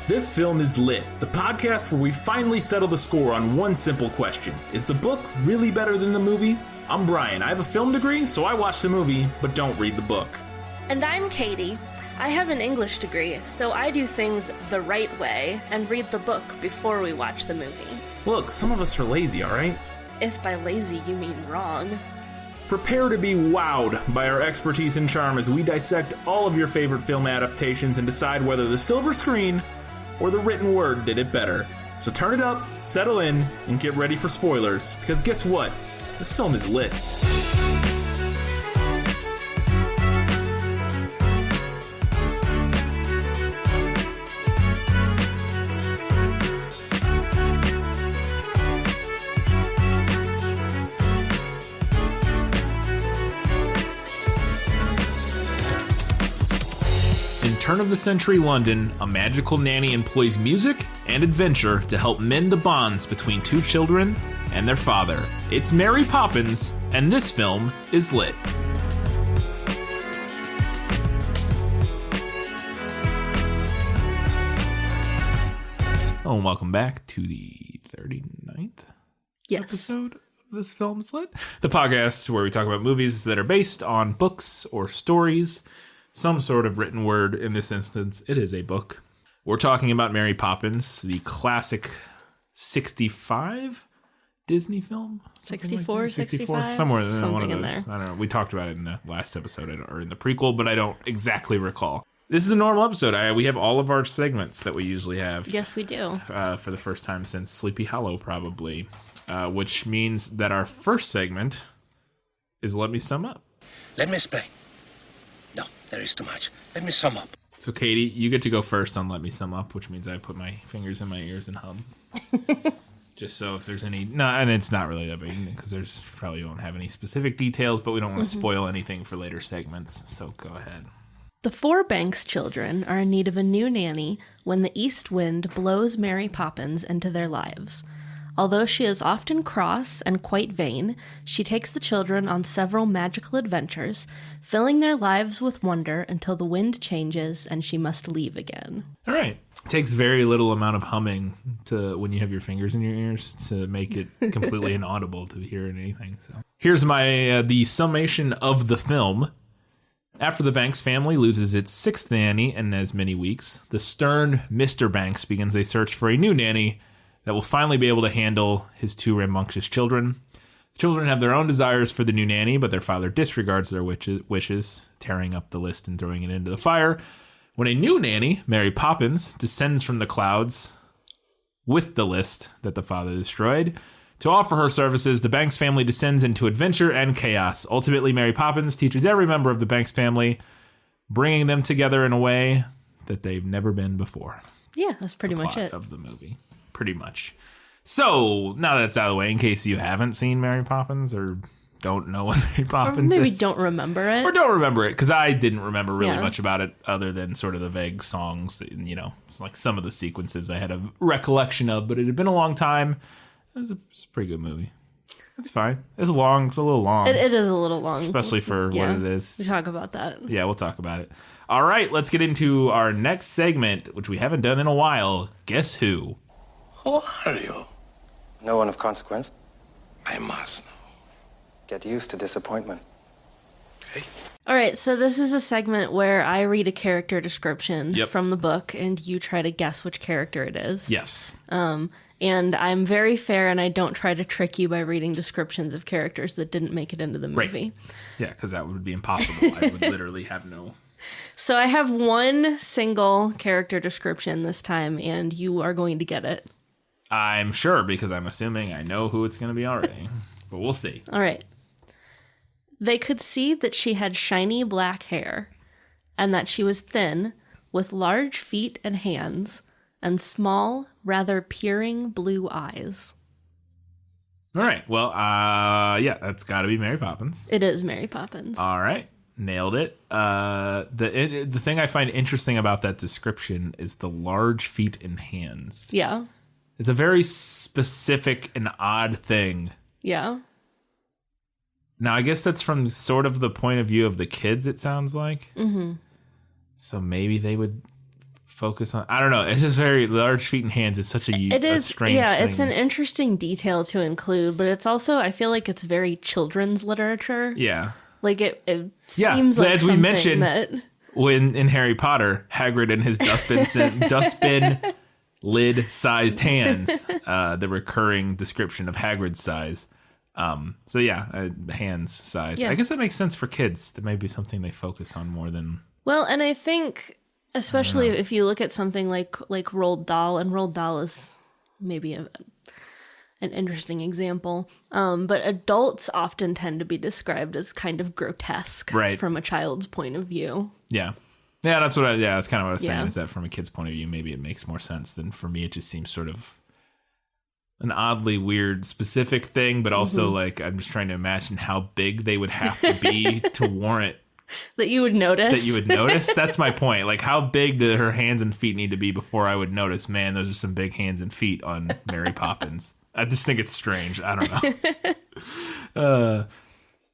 This Film is Lit, the podcast where we finally settle the score on one simple question. Is the book really better than the movie? I'm Brian. I have a film degree, so I watch the movie, but don't read the book. And I'm Katie. I have an English degree, so I do things the right way and read the book before we watch the movie. Look, some of us are lazy, alright? If by lazy you mean wrong. Prepare to be wowed by our expertise and charm as we dissect all of your favorite film adaptations and decide whether the silver screen or the written word did it better. So turn it up, settle in, and get ready for spoilers, because guess what? This film is lit. In turn-of-the-century London, a magical nanny employs music and adventure to help mend the bonds between two children and their father. It's Mary Poppins, and this film is lit. Oh, and welcome back to the 39th episode of This Film is Lit. The podcast where we talk about movies that are based on books or stories. Some sort of written word. In this instance, it is a book. We're talking about Mary Poppins, the classic 65 Disney film? 64, like 65? Somewhere in one of those. In there. I don't know. We talked about it in the last episode or in the prequel, but I don't exactly recall. This is a normal episode. We have all of our segments that we usually have. Yes, we do. For the first time since Sleepy Hollow, probably. Which means that our first segment is Let Me Sum Up. Let me explain. No, there is too much. Let me sum up. So, Katie, you get to go first on Let Me Sum Up, which means I put my fingers in my ears and hum. Just so if there's any... No, and it's not really that big, because there's probably won't have any specific details, but we don't want to spoil anything for later segments, so go ahead. The four Banks children are in need of a new nanny when the east wind blows Mary Poppins into their lives. Although she is often cross and quite vain, she takes the children on several magical adventures, filling their lives with wonder until the wind changes and she must leave again. All right. It takes very little amount of humming to when you have your fingers in your ears to make it completely inaudible to hear anything. So here's my the summation of the film. After the Banks family loses its sixth nanny in as many weeks, the stern Mr. Banks begins a search for a new nanny that will finally be able to handle his two rambunctious children. The children have their own desires for the new nanny, but their father disregards their wishes, tearing up the list and throwing it into the fire. When a new nanny, Mary Poppins, descends from the clouds with the list that the father destroyed, to offer her services, the Banks family descends into adventure and chaos. Ultimately, Mary Poppins teaches every member of the Banks family, bringing them together in a way that they've never been before. Yeah, that's pretty much it. Of the movie. Pretty much. So, now that it's out of the way, in case you haven't seen Mary Poppins or don't know what Mary Poppins is. Or maybe is. don't remember it. Or don't remember it, because I didn't remember really much about it other than sort of the vague songs, you know, like some of the sequences I had a recollection of, but it had been a long time. It's a pretty good movie. It's fine. It's long. It's a little long. It is a little long. Especially for what it is. We talk about that. Yeah, we'll talk about it. All right, let's get into our next segment, which we haven't done in a while. Guess Who? Who are you? No one of consequence. I must know. Get used to disappointment. Okay. All right, so this is a segment where I read a character description from the book, and you try to guess which character it is. Yes. And I'm very fair, and I don't try to trick you by reading descriptions of characters that didn't make it into the movie. Right. Yeah, because that would be impossible. I would literally have no... So I have one single character description this time, and you are going to get it. I'm sure, because I'm assuming I know who it's going to be already. But we'll see. All right. They could see that she had shiny black hair, and that she was thin, with large feet and hands, and small, rather peering blue eyes. All right. Well, yeah, that's got to be Mary Poppins. It is Mary Poppins. All right. Nailed it. The thing I find interesting about that description is the large feet and hands. Yeah. It's a very specific and odd thing. Yeah. Now, I guess that's from sort of the point of view of the kids, it sounds like. Mm-hmm. So maybe they would focus on. I don't know. It's just very large feet and hands. It's such a strange thing. It's an interesting detail to include, but it's also, I feel like it's very children's literature. Yeah. Like it seems like as something we mentioned, that when in Harry Potter, Hagrid and his dustbin lid-sized hands, the recurring description of Hagrid's size. Hands size. Yeah. I guess that makes sense for kids. That may be something they focus on more than... Well, and I think, especially if you look at something like Roald Dahl, and Roald Dahl is maybe an interesting example, but adults often tend to be described as kind of grotesque from a child's point of view. Yeah. Yeah, that's kind of what I was saying, is that from a kid's point of view, maybe it makes more sense than for me. It just seems sort of an oddly weird specific thing, but also like I'm just trying to imagine how big they would have to be to warrant that you would notice. That's my point. Like, how big do her hands and feet need to be before I would notice, man, those are some big hands and feet on Mary Poppins. I just think it's strange. I don't know.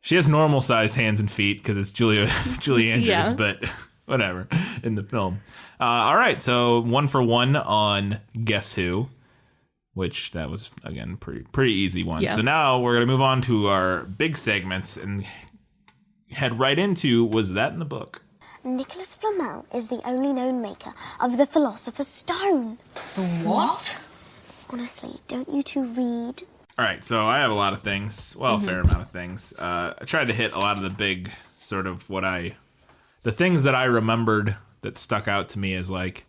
She has normal sized hands and feet because it's Julie Andrews, but whatever in the film. All right, so 1 for 1 on Guess Who, which that was, again, pretty easy one. So now we're going to move on to our big segments and head right into Was That in the Book? Nicholas Flamel is the only known maker of the Philosopher's Stone. The what? Honestly, don't you two read? All right, so I have a lot of things. Well, a fair amount of things. I tried to hit a lot of the big sort of the things that I remembered that stuck out to me as like,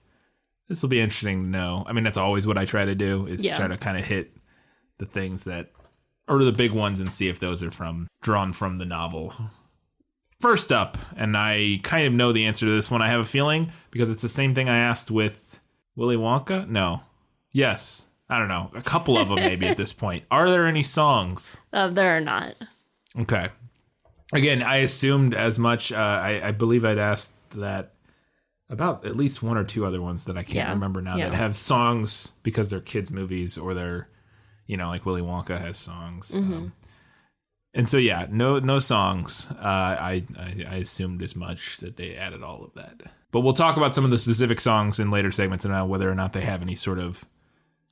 this will be interesting to know. I mean, that's always what I try to do, is try to kind of hit the things that are the big ones and see if those are drawn from the novel. First up, and I kind of know the answer to this one, I have a feeling, because it's the same thing I asked with Willy Wonka? No. Yes. I don't know. A couple of them maybe at this point. Are there any songs? There are not. Okay. Again, I assumed as much. I believe I'd asked that about at least one or two other ones that I can't remember now that have songs because they're kids' movies, or they're, like Willy Wonka has songs. And so, no songs. I assumed as much, that they added all of that. But we'll talk about some of the specific songs in later segments and whether or not they have any sort of...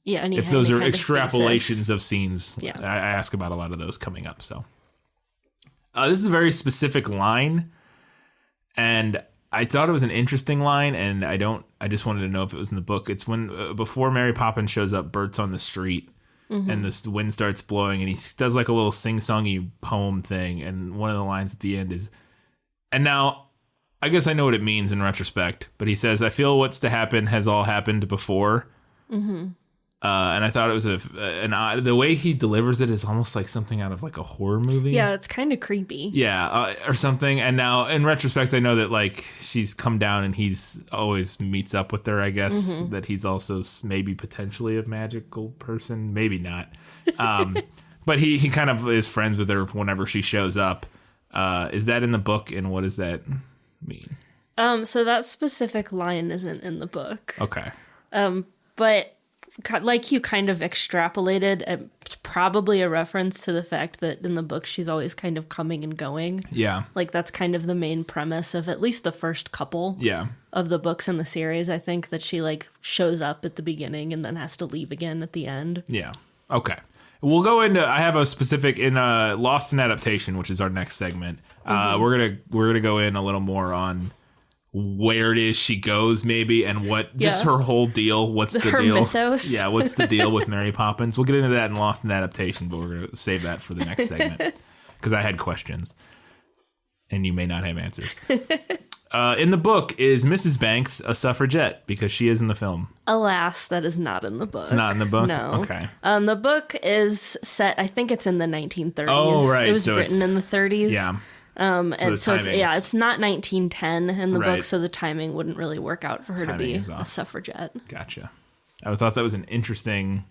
if those are extrapolations of scenes. I ask about a lot of those coming up. So this is a very specific line, and I thought it was an interesting line, and I just wanted to know if it was in the book. It's when before Mary Poppins shows up, Bert's on the street, and the wind starts blowing, and he does like a little sing-songy poem thing, and one of the lines at the end is, and now I guess I know what it means in retrospect, but he says, "I feel what's to happen has all happened before." And I thought it was the way he delivers it is almost like something out of like a horror movie. Yeah, it's kind of creepy. Yeah, or something. And now in retrospect, I know that like she's come down and he's always meets up with her, I guess, that he's also maybe potentially a magical person, maybe not. But he kind of is friends with her whenever she shows up. Is that in the book, and what does that mean? So that specific line isn't in the book. Okay. But like you kind of extrapolated, it's probably a reference to the fact that in the book she's always kind of coming and going. Yeah. Like that's kind of the main premise of at least the first couple of the books in the series. I think that she like shows up at the beginning and then has to leave again at the end. Yeah. Okay. We'll go into, I have a specific in Lost in Adaptation, which is our next segment. We're gonna go in a little more on where it is she goes, maybe, and what just her whole deal. What's the deal? Mythos. Yeah, what's the deal with Mary Poppins? We'll get into that in Lost in Adaptation, but we're gonna save that for the next segment because I had questions, and you may not have answers. In the book, is Mrs. Banks a suffragette? Because she is in the film. Alas, that is not in the book. It's not in the book? No. Okay. The book is set, I think it's in the 1930s. Oh, right. It was written in the 30s. Yeah. And so it's not 1910 in the book, so the timing wouldn't really work out for her to be a suffragette. Gotcha. I thought that was an interesting...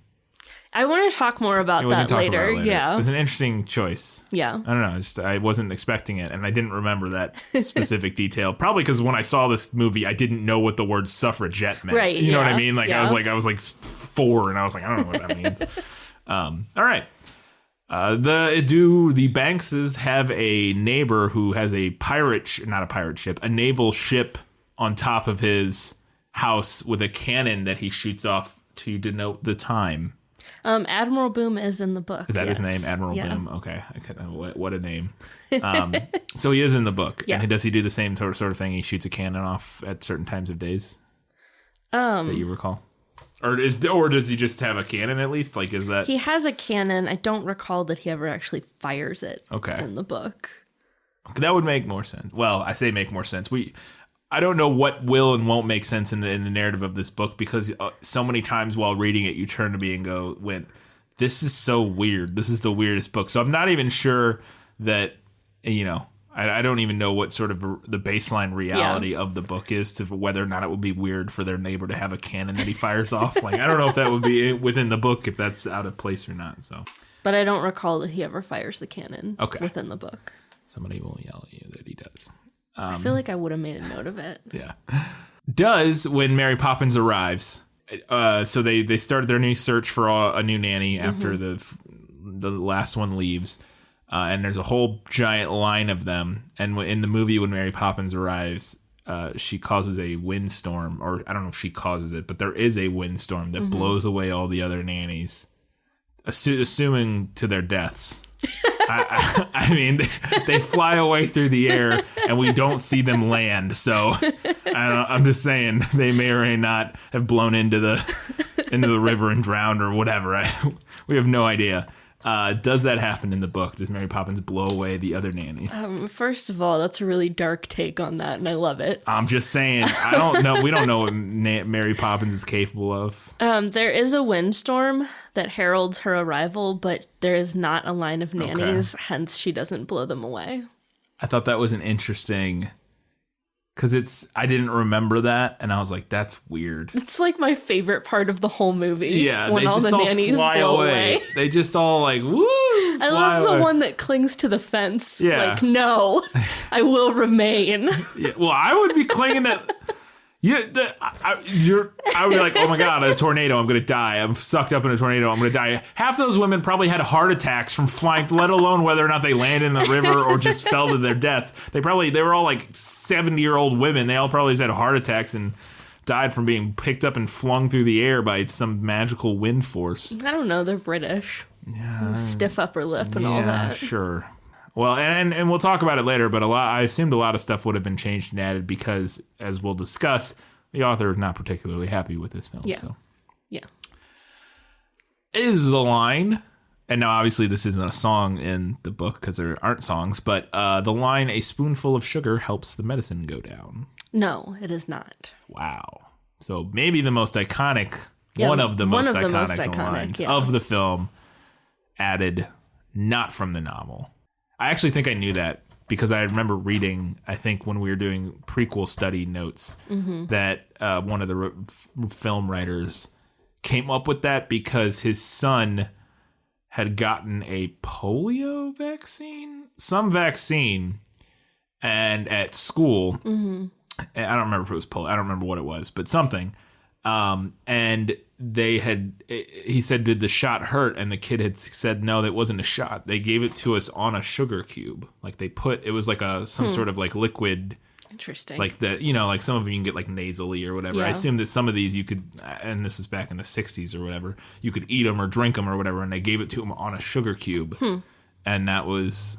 I want to talk more about that later. Yeah. It was an interesting choice. Yeah. I don't know. I wasn't expecting it, and I didn't remember that specific detail. Probably because when I saw this movie, I didn't know what the word suffragette meant. Right. You know what I mean? Like I was like 4, and I was like, I don't know what that means. All right. The Bankses have a neighbor who has a naval ship on top of his house with a cannon that he shoots off to denote the time. Admiral Boom is in the book. Is that his name? Admiral Boom? Okay. What a name. So he is in the book. Yeah. And does he do the same sort of thing? He shoots a cannon off at certain times of days that you recall? Or does he just have a cannon at least? Like, is that... He has a cannon. I don't recall that he ever actually fires it in the book. That would make more sense. Well, I say make more sense. I don't know what will and won't make sense in the narrative of this book, because so many times while reading it, you turn to me and went, this is so weird. This is the weirdest book. So I'm not even sure that, I don't even know what sort of the baseline reality of the book is to whether or not it would be weird for their neighbor to have a cannon that he fires off. Like, I don't know if that would be within the book, if that's out of place or not. So, but I don't recall that he ever fires the cannon within the book. Somebody will yell at you that he does. I feel like I would have made a note of it. Yeah. When Mary Poppins arrives, so they started their new search for a new nanny after the last one leaves. And there's a whole giant line of them. And in the movie, when Mary Poppins arrives, she causes a windstorm. Or I don't know if she causes it, but there is a windstorm that blows away all the other nannies, assuming to their deaths. I mean, they fly away through the air, and we don't see them land. So I'm just saying they may or may not have blown into the river and drowned or whatever. We have no idea. Does that happen in the book? Does Mary Poppins blow away the other nannies? First of all, that's a really dark take on that, and I love it. I'm just saying, I don't know. We don't know what Mary Poppins is capable of. There is a windstorm that heralds her arrival, but there is not a line of nannies, hence she doesn't blow them away. I thought that was an interesting... Because I didn't remember that, and I was like, that's weird. It's like my favorite part of the whole movie. Yeah, when all the nannies blow away. They just all like, woo! I love the one that clings to the fence. Yeah. Like, no, I will remain. Yeah, well, I would be clinging to... I would be like, oh my God, a tornado, I'm going to die. I'm sucked up in a tornado, I'm going to die. Half those women probably had heart attacks from flying, let alone whether or not they landed in the river or just fell to their deaths. They were all like 70-year-old women. They all probably just had heart attacks and died from being picked up and flung through the air by some magical wind force. I don't know, they're British. Yeah. Stiff upper lip and all that. Sure. Well, and we'll talk about it later, but I assumed a lot of stuff would have been changed and added because, as we'll discuss, the author is not particularly happy with this film. Yeah. So. Yeah. Is the line, and now obviously this isn't a song in the book because there aren't songs, but the line, "A spoonful of sugar helps the medicine go down." No, it is not. Wow. So maybe the most iconic, one of the most iconic lines of the film, added not from the novel. I actually think I knew that because I remember reading, I think when we were doing prequel study notes, that one of the film writers came up with that because his son had gotten a polio vaccine, some vaccine, and at school, I don't remember if it was polio, I don't remember what it was, but something. And he said, did the shot hurt? And the kid had said, no, that wasn't a shot. They gave it to us on a sugar cube. Like it was like some sort of like liquid. Interesting. Like like some of you can get like nasally or whatever. Yeah. I assume that some of these you could, and this was back in the 60s or whatever, you could eat them or drink them or whatever. And they gave it to him on a sugar cube. And that was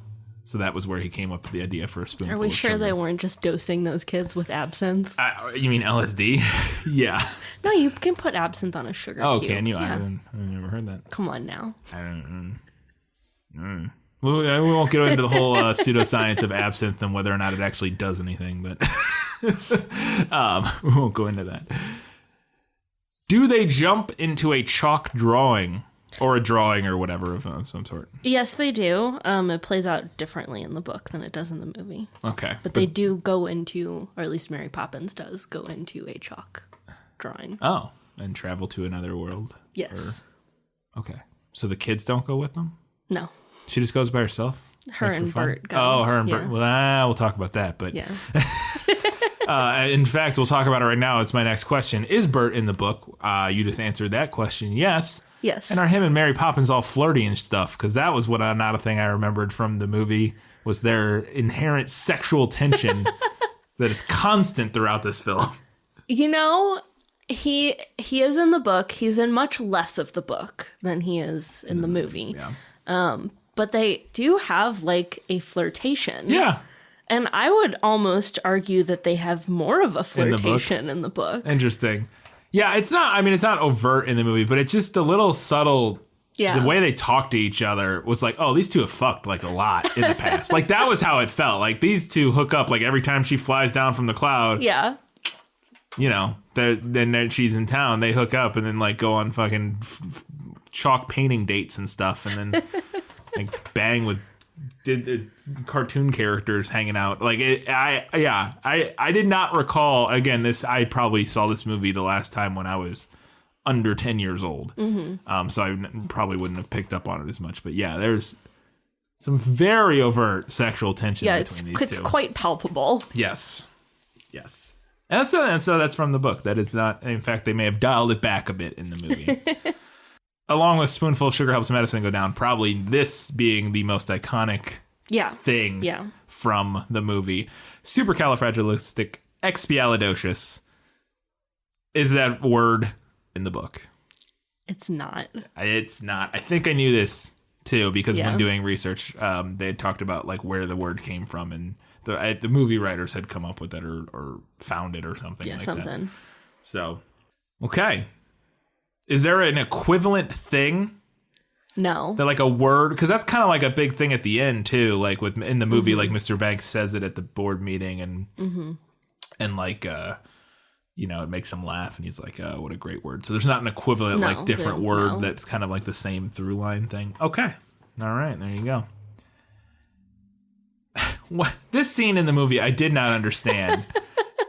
where he came up with the idea for a spoonful of sugar. Are we sure they weren't just dosing those kids with absinthe? You mean LSD? Yeah. No, you can put absinthe on a sugar cube. Oh, can you? Yeah. I've never heard that. Come on now. I don't. We won't get into the whole pseudoscience of absinthe and whether or not it actually does anything, but we won't go into that. Do they jump into a chalk drawing? Or a drawing or whatever of some sort. Yes, they do. It plays out differently in the book than it does in the movie. Okay. But they do go into, or at least Mary Poppins does, go into a chalk drawing. Oh, and travel to another world? Yes. Okay. So the kids don't go with them? No. She just goes by herself? Her and Bert go. Oh, her and Bert. Well, we'll talk about that. But yeah. In fact, we'll talk about it right now. It's my next question. Is Bert in the book? You just answered that question. Yes. Yes. And are him and Mary Poppins all flirty and stuff? Because that was not a thing I remembered from the movie, was their inherent sexual tension that is constant throughout this film. You know, he is in the book. He's in much less of the book than he is in the movie. Yeah. But they do have like a flirtation. Yeah. And I would almost argue that they have more of a flirtation in the book. Interesting. Yeah, it's not overt in the movie, but it's just a little subtle. Yeah. The way they talk to each other was like, oh, these two have fucked like a lot in the past. Like that was how it felt. Like these two hook up like every time she flies down from the cloud. Yeah. You know, then she's in town, they hook up and then like go on fucking chalk painting dates and stuff, and then like bang with cartoon characters hanging out. Like I did not recall. Again, I probably saw this movie the last time when I was under 10 years old. Mm-hmm. So I probably wouldn't have picked up on it as much. But yeah, there's some very overt sexual tension between these two. It's quite palpable. Yes. And so that's from the book. That is not. In fact, they may have dialed it back a bit in the movie. Along with Spoonful of Sugar Helps Medicine Go Down, probably this being the most iconic thing from the movie. Supercalifragilisticexpialidocious is that word in the book. It's not. It's not. I think I knew this too because when doing research, they had talked about like where the word came from, and the movie writers had come up with it or found it or something like that. So, okay. Is there an equivalent thing? No. That like a word, because that's kind of like a big thing at the end too. Like in the movie, like Mr. Banks says it at the board meeting, and like you know, it makes him laugh, and he's like, "Oh, what a great word!" So there's not an equivalent like different word that's kind of like the same through line thing. Okay, all right, there you go. What this scene in the movie I did not understand.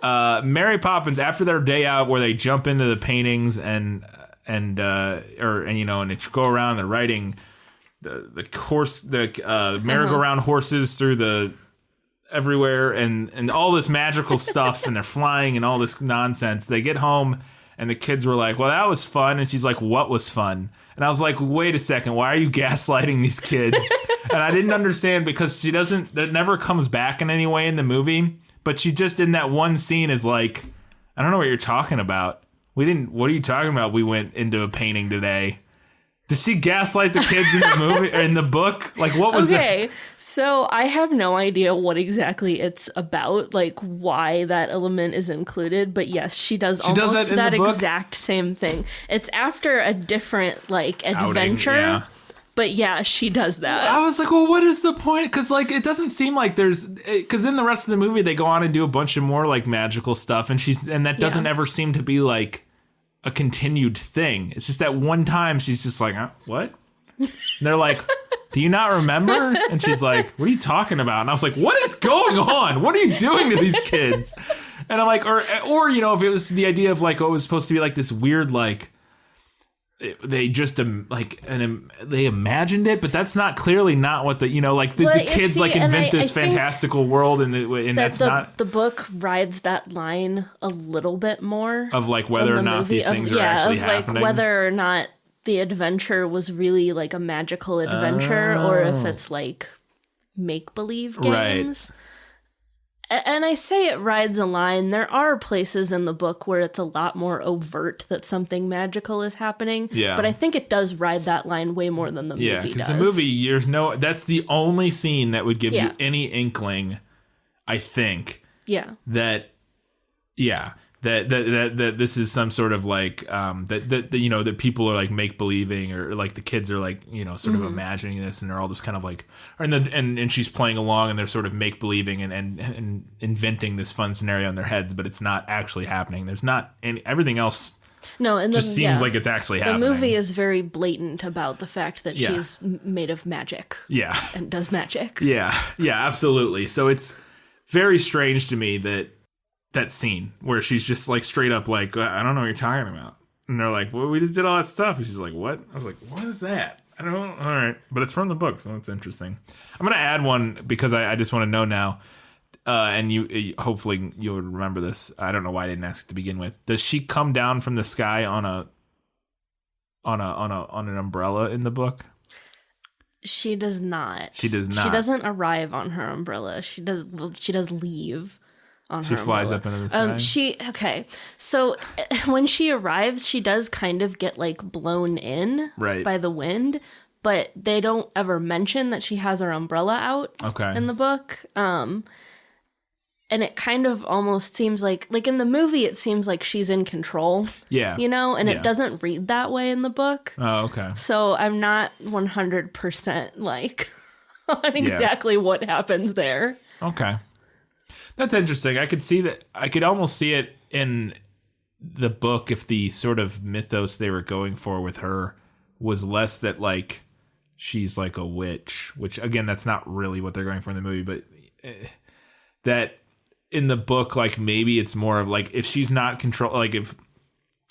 Mary Poppins, after their day out where they jump into the paintings and you know, and they go around and they're riding the merry-go-round horses through the everywhere and all this magical stuff, and they're flying and all this nonsense. They get home and the kids were like, well, that was fun. And she's like, what was fun? And I was like, wait a second, why are you gaslighting these kids? And I didn't understand because that never comes back in any way in the movie. But she just in that one scene is like, I don't know what you're talking about. What are you talking about? We went into a painting today. Does she gaslight the kids in the movie or in the book? Like, what was that? Okay, so I have no idea what exactly it's about, like why that element is included. But yes, she does almost that exact same thing. It's after a different like adventure. Outing, yeah. But yeah, she does that. I was like, well, what is the point? Because like, it doesn't seem like because in the rest of the movie, they go on and do a bunch of more like magical stuff. And that doesn't ever seem to be like a continued thing. It's just that one time she's just like, what? And they're like, do you not remember? And she's like, what are you talking about? And I was like, what is going on? What are you doing to these kids? And I'm like, or you know, if it was the idea of like, oh, it was supposed to be like this weird, like, they just they imagined it, but that's not clearly not what the, you know, like the kids like invent this fantastical world, and that's not the book rides that line a little bit more of like whether or not these things are actually happening, like whether or not the adventure was really like a magical adventure or if it's like make-believe games. Right. And I say it rides a line. There are places in the book where it's a lot more overt that something magical is happening. Yeah. But I think it does ride that line way more than the movie does. Yeah, because the movie, that's the only scene that would give you any inkling, I think. Yeah. That this is some sort of like that you know, that people are like make believing, or like the kids are like, you know, sort of imagining this, and they're all just kind of like, and she's playing along, and they're sort of make believing and inventing this fun scenario in their heads, but it's not actually happening. There's not any, everything else. No, and just seems like it's actually happening. The movie is very blatant about the fact that she's made of magic. Yeah, and does magic. Yeah, absolutely. So it's very strange to me that scene where she's just like straight up like, I don't know what you're talking about. And they're like, well, we just did all that stuff. And she's like, what? I was like, what is that? I don't know. All right. But it's from the book, so it's interesting. I'm going to add one because I just want to know now. And you hopefully you'll remember this. I don't know why I didn't ask to begin with. Does she come down from the sky on an umbrella in the book? She does not. She does not. She doesn't arrive on her umbrella. She does leave on She her flies umbrella. up into the sky? Okay. So when she arrives, she does kind of get like blown in Right. by the wind, but they don't ever mention that she has her umbrella out in the book. And it kind of almost seems like in the movie, it seems like she's in control. Yeah. You know, and it doesn't read that way in the book. Oh, okay. So I'm not 100% like on exactly what happens there. Okay. That's interesting. I could see that. I could almost see it in the book if the sort of mythos they were going for with her was less that like she's like a witch, which again, that's not really what they're going for in the movie, but that in the book, like maybe it's more of like if she's not control, like if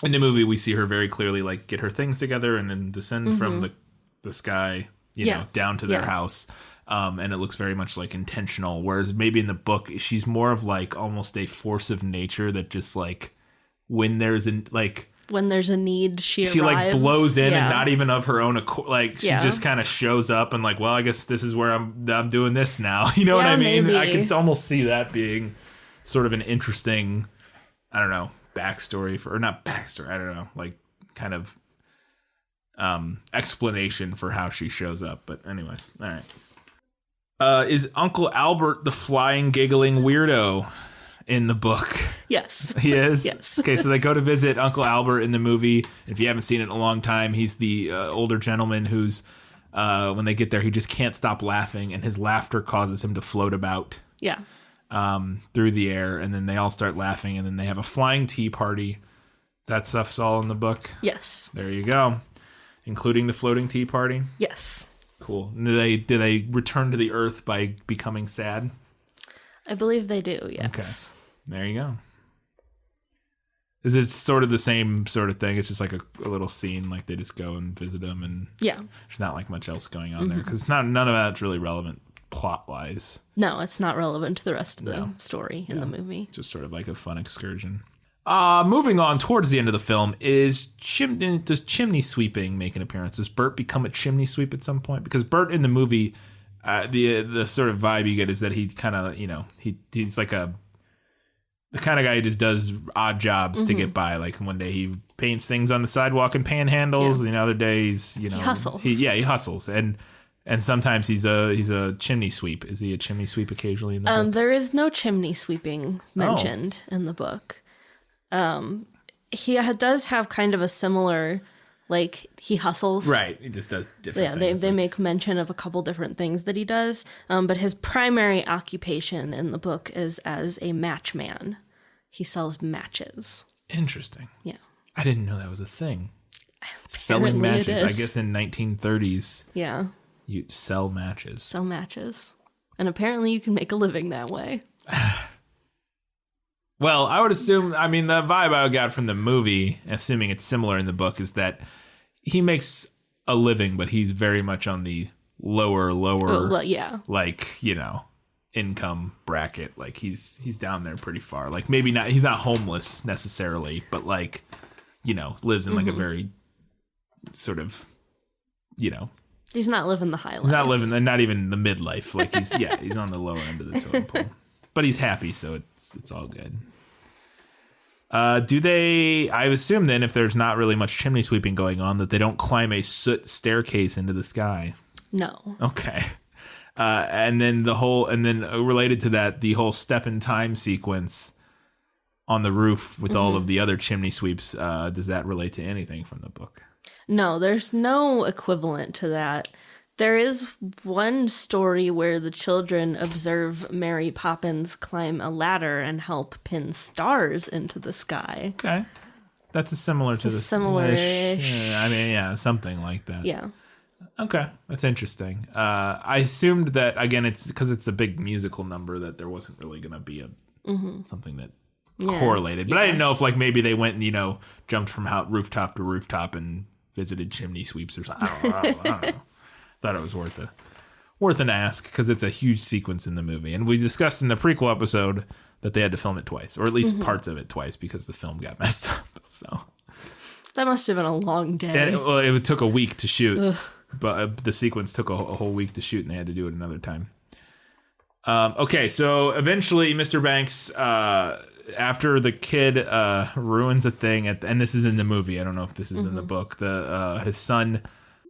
in the movie we see her very clearly like get her things together and then descend from the sky, you know, down to their house. And it looks very much like intentional. Whereas maybe in the book, she's more of like almost a force of nature that just like when there's a need, she arrives. like blows in and not even of her own accord. Like she just kind of shows up and like, well, I guess this is where I'm doing this now. You know what I mean? Maybe. I can almost see that being sort of an interesting, I don't know, backstory or not backstory. I don't know, like kind of explanation for how she shows up. But anyways, all right. Is Uncle Albert the flying, giggling weirdo in the book? Yes. He is? Yes. Okay, so they go to visit Uncle Albert in the movie. If you haven't seen it in a long time, he's the older gentleman who's, when they get there, he just can't stop laughing, and his laughter causes him to float about through the air, and then they all start laughing, and then they have a flying tea party. That stuff's all in the book? Yes. There you go. Including the floating tea party? Yes. Cool. Do they return to the earth by becoming sad? I believe they do, yes. Okay. There you go. Is it sort of the same sort of thing? It's just like a little scene, like they just go and visit them, and there's not like much else going on there because it's not none of that's really relevant plot wise. No, it's not relevant to the rest of the story in the movie. Just sort of like a fun excursion. Moving on towards the end of the film, does chimney sweeping make an appearance? Does Bert become a chimney sweep at some point? Because Bert in the movie, the sort of vibe you get is that he kind of, you know, he's like the kind of guy who just does odd jobs to get by. Like one day he paints things on the sidewalk and panhandles, and other days, you know, he hustles. He hustles, and sometimes he's a chimney sweep. Is he a chimney sweep occasionally in the book? There is no chimney sweeping mentioned in the book. He does have kind of a similar, like, he hustles. Right, he just does different things. They make mention of a couple different things that he does, but his primary occupation in the book is as a matchman. He sells matches. Interesting. Yeah. I didn't know that was a thing. Apparently Selling matches. it I is. guess in 1930s, Yeah. you sell matches. Sell matches. And apparently you can make a living that way. Well, I would assume, I mean, the vibe I got from the movie, assuming it's similar in the book, is that he makes a living, but he's very much on the lower, like, you know, income bracket. Like he's down there pretty far. Like maybe not, he's not homeless necessarily, but like, you know, lives in like a very sort of, you know. He's not living the high life. Not even the midlife. Like he's on the lower end of the totem pole. But he's happy, so it's all good. I assume then if there's not really much chimney sweeping going on, that they don't climb a soot staircase into the sky? No. Okay. And then related to that, the whole step in time sequence on the roof with all of the other chimney sweeps, does that relate to anything from the book? No, there's no equivalent to that. There is one story where the children observe Mary Poppins climb a ladder and help pin stars into the sky. Okay. That's similar to the similar-ish. I mean, yeah, something like that. Yeah. Okay, that's interesting. I assumed that, again, it's because it's a big musical number that there wasn't really going to be something that correlated. But I didn't know if like maybe they went and, you know, jumped from rooftop to rooftop and visited chimney sweeps or something. I don't know. Thought it was worth an ask because it's a huge sequence in the movie. And we discussed in the prequel episode that they had to film it twice, or at least parts of it twice, because the film got messed up. So that must have been a long day. And it took a week to shoot. But the sequence took a whole week to shoot, and they had to do it another time. Okay, so eventually Mr. Banks, after the kid ruins a thing, and this is in the movie. I don't know if this is in the book. His son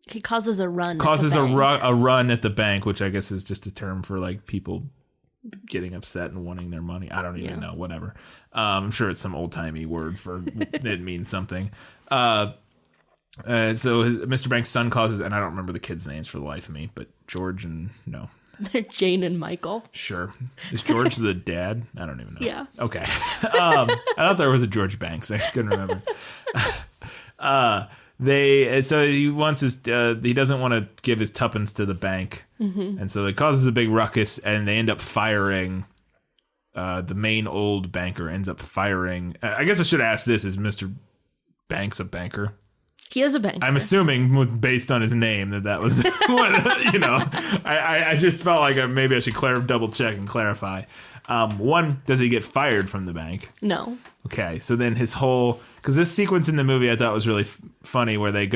He causes a run. causes at the bank. a run at the bank, which I guess is just a term for like people getting upset and wanting their money. I don't even know. Whatever. I'm sure it's some old timey word for it means something. So Mr. Banks' son causes, and I don't remember the kids' names for the life of me, but George and no. They're Jane and Michael. Sure. Is George the dad? I don't even know. Yeah. Okay. I thought there was a George Banks. I just couldn't remember. So he wants he doesn't want to give his tuppence to the bank. Mm-hmm. And so it causes a big ruckus, and they end up firing, the main old banker ends up firing. I guess I should ask this, is Mr. Banks a banker? He is a banker. I'm assuming, based on his name, that was what, I just felt like maybe I should double check and clarify. One, does he get fired from the bank? No. Okay, so then his whole, because this sequence in the movie I thought was really funny, where they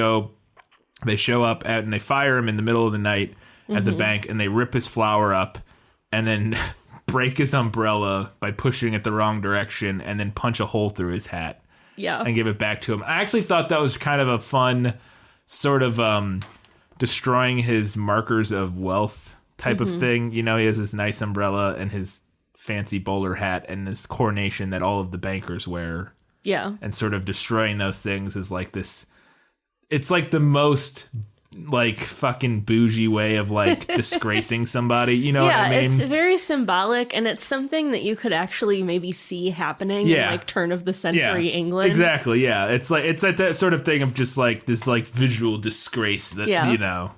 show up and they fire him in the middle of the night at the bank, and they rip his flower up, and then break his umbrella by pushing it the wrong direction, and then punch a hole through his hat. Yeah. And give it back to him. I actually thought that was kind of a fun sort of destroying his markers of wealth type of thing. He has this nice umbrella and his fancy bowler hat and this coronation that all of the bankers wear. Yeah. And sort of destroying those things is like this. It's like the most like fucking bougie way of like disgracing somebody. You know what I mean? It's very symbolic, and it's something that you could actually maybe see happening in like turn of the century England. Exactly. Yeah. It's like that sort of thing of just like this like visual disgrace that,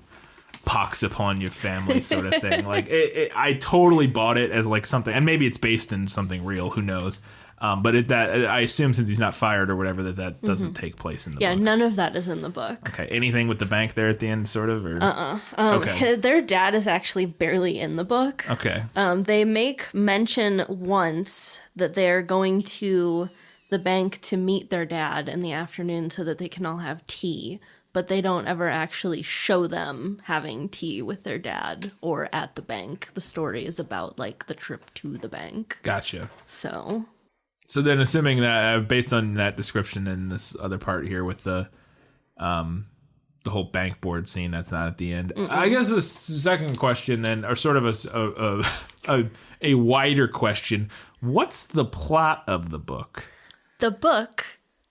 pox upon your family sort of thing. Like I totally bought it as like something, and maybe it's based in something real, who knows. But I assume since he's not fired or whatever, that doesn't take place in the book. Yeah, none of that is in the book. Okay, anything with the bank there at the end, sort of? Or? Okay. Their dad is actually barely in the book. Okay. They make mention once that they're going to the bank to meet their dad in the afternoon so that they can all have tea, but they don't ever actually show them having tea with their dad or at the bank. The story is about like the trip to the bank. Gotcha. So then, assuming that based on that description and this other part here with the whole bank board scene that's not at the end, I guess the second question then, or sort of a wider question: what's the plot of the book? the book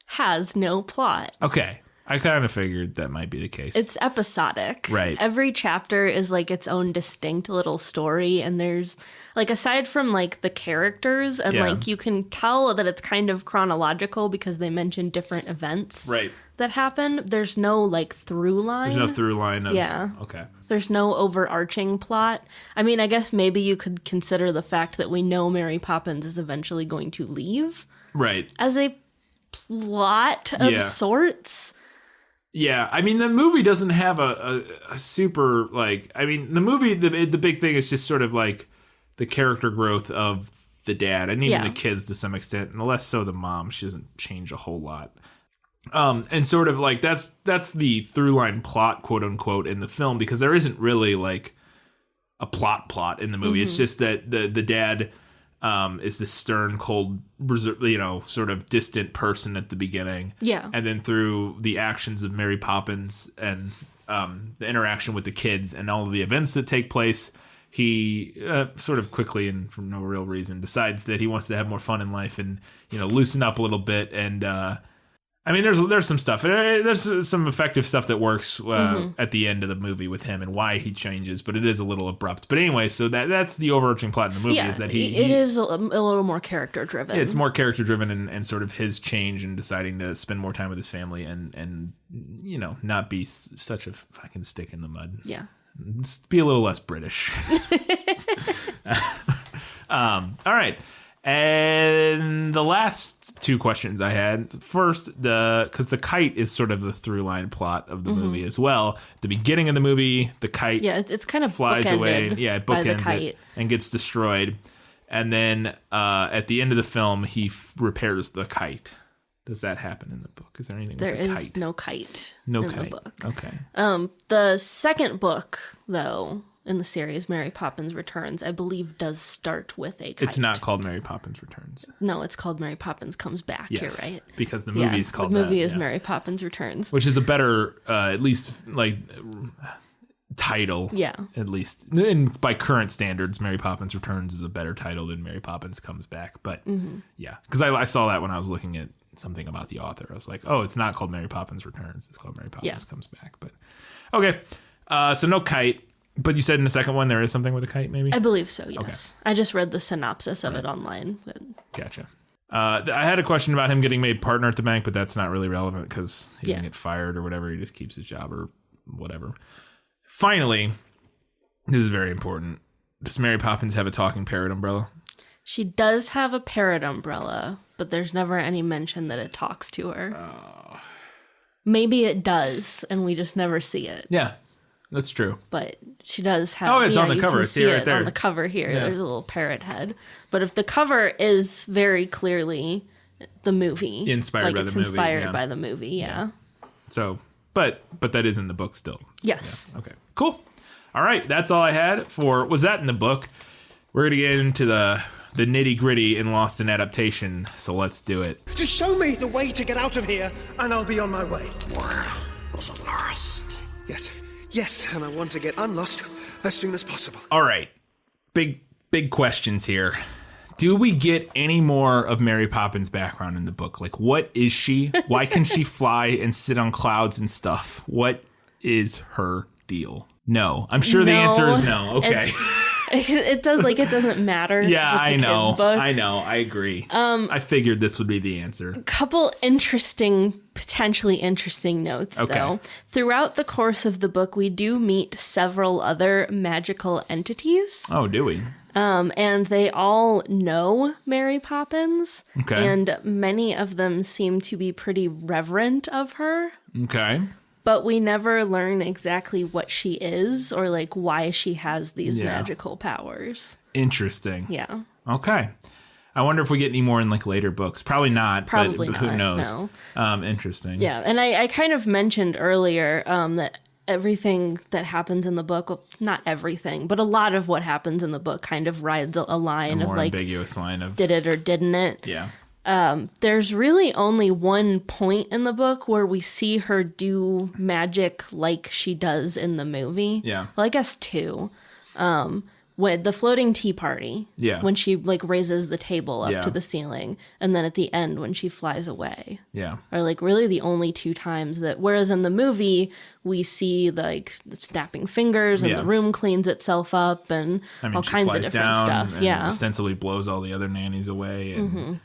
has no plot. Okay. I kind of figured that might be the case. It's episodic. Right. Every chapter is like its own distinct little story. And there's like, aside from like the characters and like you can tell that it's kind of chronological because they mention different events that happen. There's no like through line. There's no through line of, Okay. There's no overarching plot. I mean, I guess maybe you could consider the fact that we know Mary Poppins is eventually going to leave. Right. As a plot of sorts. Yeah, I mean, the movie doesn't have a super, like, I mean, the movie, the big thing is just sort of, like, the character growth of the dad, and even the kids to some extent, and less so the mom. She doesn't change a whole lot. And sort of, like, that's the through-line plot, quote-unquote, in the film, because there isn't really, like, a plot in the movie. Mm-hmm. It's just that the dad is this stern, cold, sort of distant person at the beginning. Yeah. And then through the actions of Mary Poppins and the interaction with the kids and all of the events that take place, he sort of quickly and for no real reason decides that he wants to have more fun in life and, loosen up a little bit. And I mean, there's some stuff. There's some effective stuff that works at the end of the movie with him and why he changes, but it is a little abrupt. But anyway, so that's the overarching plot in the movie is that it is a little more character driven. It's more character driven and sort of his change and deciding to spend more time with his family and not be such a fucking stick in the mud. Yeah. Just be a little less British. All right. And the last two questions I had, first, because the kite is sort of the through line plot of the movie as well. At the beginning of the movie, the kite it's kind of flies away. Yeah, it bookends bookends it and gets destroyed. And then at the end of the film, he repairs the kite. Does that happen in the book? Is there anything with the kite? There is no kite in the book. Okay. The second book, though, in the series Mary Poppins Returns, I believe does start with a kite. It's not called Mary Poppins Returns. No, it's called Mary Poppins Comes Back. Yes, you're right. because the movie is called the movie that, is Mary Poppins Returns. which is a better, at least, like, title. Yeah. At least. And by current standards, Mary Poppins Returns is a better title than Mary Poppins Comes Back. But, yeah. Because I saw that when I was looking at something about the author. I was like, oh, it's not called Mary Poppins Returns. It's called Mary Poppins Comes Back. But, okay. So no kite. But you said in the second one there is something with a kite, maybe? I believe so, yes. Okay. I just read the synopsis of it online. But... Gotcha. I had a question about him getting made partner at the bank, but that's not really relevant because he didn't get fired or whatever. He just keeps his job or whatever. Finally, this is very important. Does Mary Poppins have a talking parrot umbrella? She does have a parrot umbrella, but there's never any mention that it talks to her. Maybe it does, and we just never see it. Yeah, that's true. But she does have... Oh, it's on the cover. You It's can here see right it there. on the cover here. Yeah. There's a little parrot head. But if the cover is very clearly the movie... Inspired by the movie, inspired yeah. by the movie, yeah. So, but that is in the book still. Yes. Yeah. Okay, cool. All right, that's all I had for... Was that in the book? We're going to get into the nitty-gritty in Lost in Adaptation, so let's do it. Just show me the way to get out of here, and I'll be on my way. Was it lost? Yes, and I want to get unlost as soon as possible. All right, big questions here. Do we get any more of Mary Poppins' background in the book? Like, what is she? Why can she fly and sit on clouds and stuff? What is her deal? No. I'm sure the answer is no. Okay. It doesn't matter. Yeah, it's a I know. kid's book. I know. I agree. I figured this would be the answer. Couple potentially interesting notes, though. Throughout the course of the book, we do meet several other magical entities. Oh, do we? And they all know Mary Poppins. Okay. And many of them seem to be pretty reverent of her. Okay. But we never learn exactly what she is or like why she has these magical powers. Interesting. Yeah. Okay. I wonder if we get any more in like later books. Probably not. Probably but not. Who knows? No. Interesting. Yeah. And I kind of mentioned earlier that everything that happens in the book, well, not everything, but a lot of what happens in the book kind of rides a line of like ambiguous line of did it or didn't it. Yeah. There's really only one point in the book where we see her do magic like she does in the movie. Yeah. Well, I guess two. With the floating tea party. Yeah. When she like raises the table up Yeah. to the ceiling. And then at the end when she flies away. Yeah. Are like really the only two times that, whereas in the movie we see like the snapping fingers and Yeah. the room cleans itself up and all she kinds of flies different down stuff. and Yeah. ostensibly blows all the other nannies away. And,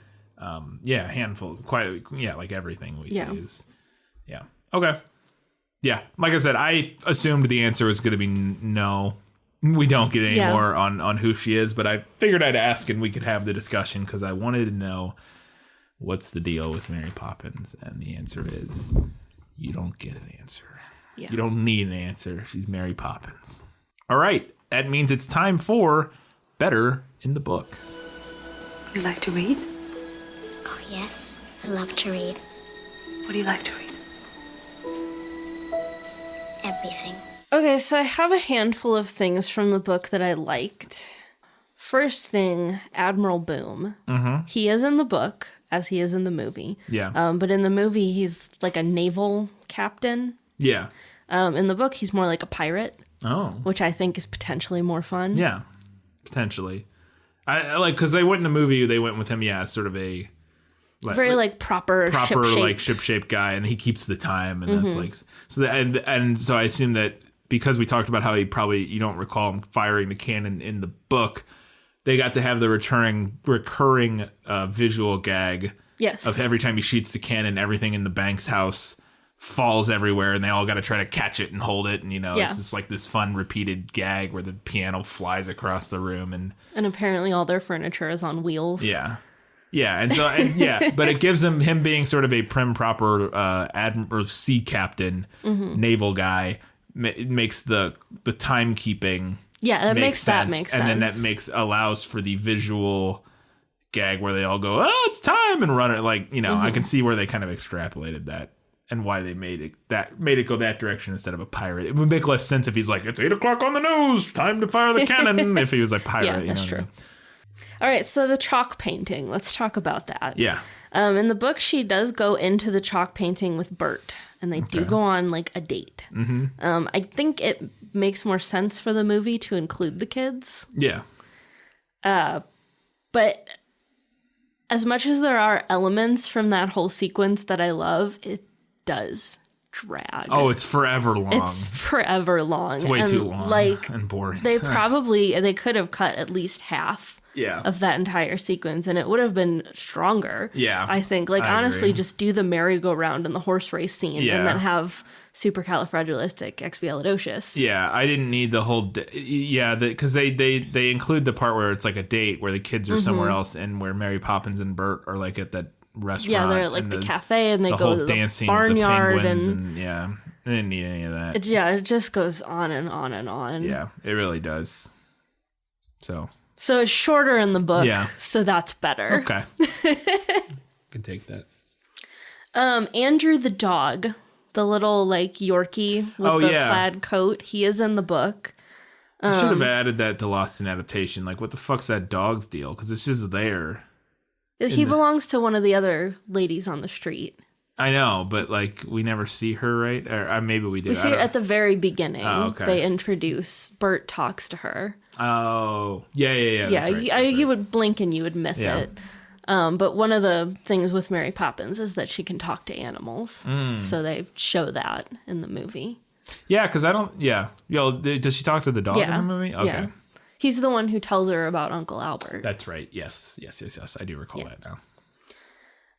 handful. Like everything we see is. Yeah. Okay. Yeah. Like I said, I assumed the answer was going to be no. We don't get any more on who she is, but I figured I'd ask and we could have the discussion because I wanted to know what's the deal with Mary Poppins. And the answer is you don't get an answer. Yeah. You don't need an answer. She's Mary Poppins. All right. That means it's time for Better in the Book. You like to read? Oh, yes. I love to read. What do you like to read? Everything. Okay, so I have a handful of things from the book that I liked. First thing, Admiral Boom. Mm-hmm. He is in the book, as he is in the movie. Yeah. But in the movie, he's like a naval captain. Yeah. In the book, he's more like a pirate. Oh. Which I think is potentially more fun. Yeah. Potentially. I like, because they went in the movie, they went with him, as sort of a... Very like proper ship-shape. like ship-shape guy, and he keeps the time, and that's like... So and so I assume that because we talked about how he probably, you don't recall him firing the cannon in the book, they got to have the recurring visual gag of every time he shoots the cannon, everything in the bank's house falls everywhere, and they all got to try to catch it and hold it, and it's just like this fun repeated gag where the piano flies across the room, and apparently all their furniture is on wheels. And so but it gives him being sort of a prim proper admiral, sea captain, naval guy. It makes the timekeeping that makes sense. And then that allows for the visual gag where they all go, oh, it's time, and run it. Like, I can see where they kind of extrapolated that. and why they made it go that direction instead of a pirate. It would make less sense if he's like, it's 8:00 on the news, time to fire the cannon. If he was like pirate, Yeah, you know that's what I true. mean? All right, so the chalk painting. Let's talk about that. Yeah. In the book, she does go into the chalk painting with Bert, and they do go on like a date. Mm-hmm. I think it makes more sense for the movie to include the kids. Yeah. But as much as there are elements from that whole sequence that I love, it does drag. Oh, it's forever long. It's forever long. It's way too long, like, and boring. they could have cut at least half of that entire sequence, and it would have been stronger. Yeah, I think. Like, I honestly, agree. just do the merry-go-round and the horse race scene, and then have supercalifragilisticexpialidocious. Yeah, I didn't need the whole. Because they include the part where it's like a date where the kids are somewhere else, and where Mary Poppins and Bert are like at that restaurant. Yeah, they're at like the cafe, and they the go whole to the dancing barnyard, with the penguins and yeah, I didn't need any of that. it just goes on and on and on. Yeah, it really does. So it's shorter in the book. Yeah. So that's better. Okay, can take that. Andrew the dog, the little like Yorkie with the yeah. plaid coat, he is in the book. I should have added that to Lost in Adaptation. Like, what the fuck's that dog's deal? Because it's just there. He belongs to one of the other ladies on the street. I know, but like we never see her, right? Or maybe we do. We see her at the very beginning. Oh, okay. They introduce, Bert talks to her. Oh, yeah. Yeah, That's right, you would blink and you would miss Yeah. it. But one of the things with Mary Poppins is that she can talk to animals. So they show that in the movie. Yeah, because I don't. Yeah, does she talk to the dog in the movie? Okay, Yeah. He's the one who tells her about Uncle Albert. that's right. Yes. I do recall that now.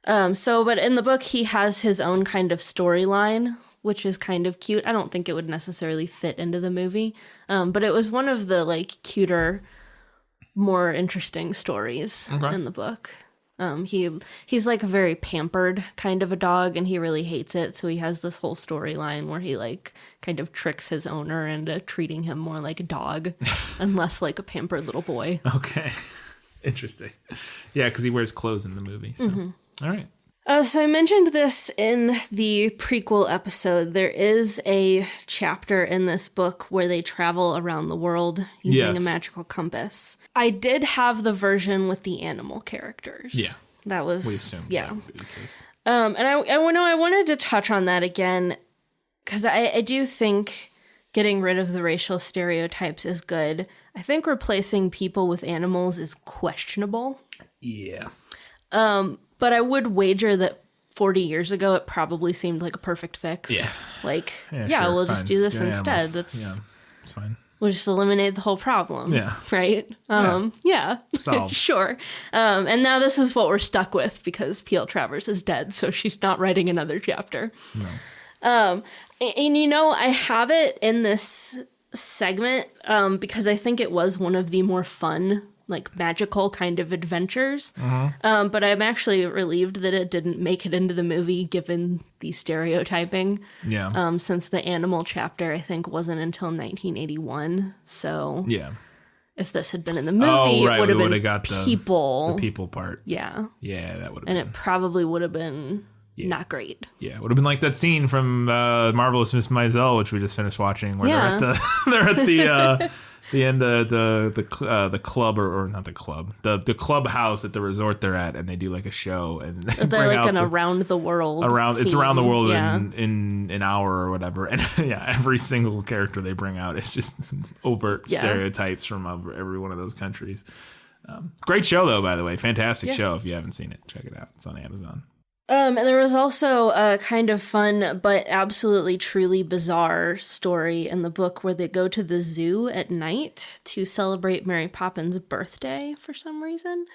But in the book, he has his own kind of storyline, which is kind of cute. I don't think it would necessarily fit into the movie, but it was one of the like cuter, more interesting stories in the book. He's like a very pampered kind of a dog, and he really hates it. So he has this whole storyline where he like kind of tricks his owner into treating him more like a dog and less like a pampered little boy. Okay, interesting. Yeah, because he wears clothes in the movie. So. All right. So I mentioned this in the prequel episode. There is a chapter in this book where they travel around the world using a magical compass. I did have the version with the animal characters. Yeah. That was, We assumed that would be the case. And I wanted to touch on that again, because I do think getting rid of the racial stereotypes is good. I think replacing people with animals is questionable. Yeah. But I would wager that 40 years ago, it probably seemed like a perfect fix. Yeah. Like, Sure, we'll just fine. do this Just get instead. animals. It's fine. We'll just eliminate the whole problem. Yeah. Right? Solved. Sure. And now this is what we're stuck with because P.L. Travers is dead, so she's not writing another chapter. No. And I have it in this segment because I think it was one of the more fun, like magical kind of adventures. But I'm actually relieved that it didn't make it into the movie given the stereotyping. Yeah. Since the animal chapter, I think, wasn't until 1981. So Yeah. if this had been in the movie, it would have been got people. the people part. Yeah. Yeah, that would have And been. it probably would have been not great. Yeah, it would have been like that scene from Marvelous Miss Maisel, which we just finished watching, where they're at the end of the club or not the club, the clubhouse at the resort they're at, and they do like a show and They're like an around the world. it's around the world yeah. in an hour or whatever, and every single character they bring out is just overt stereotypes from every one of those countries. Great show though, by the way, fantastic show. If you haven't seen it, check it out. It's on Amazon. And there was also a kind of fun but absolutely truly bizarre story in the book where they go to the zoo at night to celebrate Mary Poppins' birthday for some reason.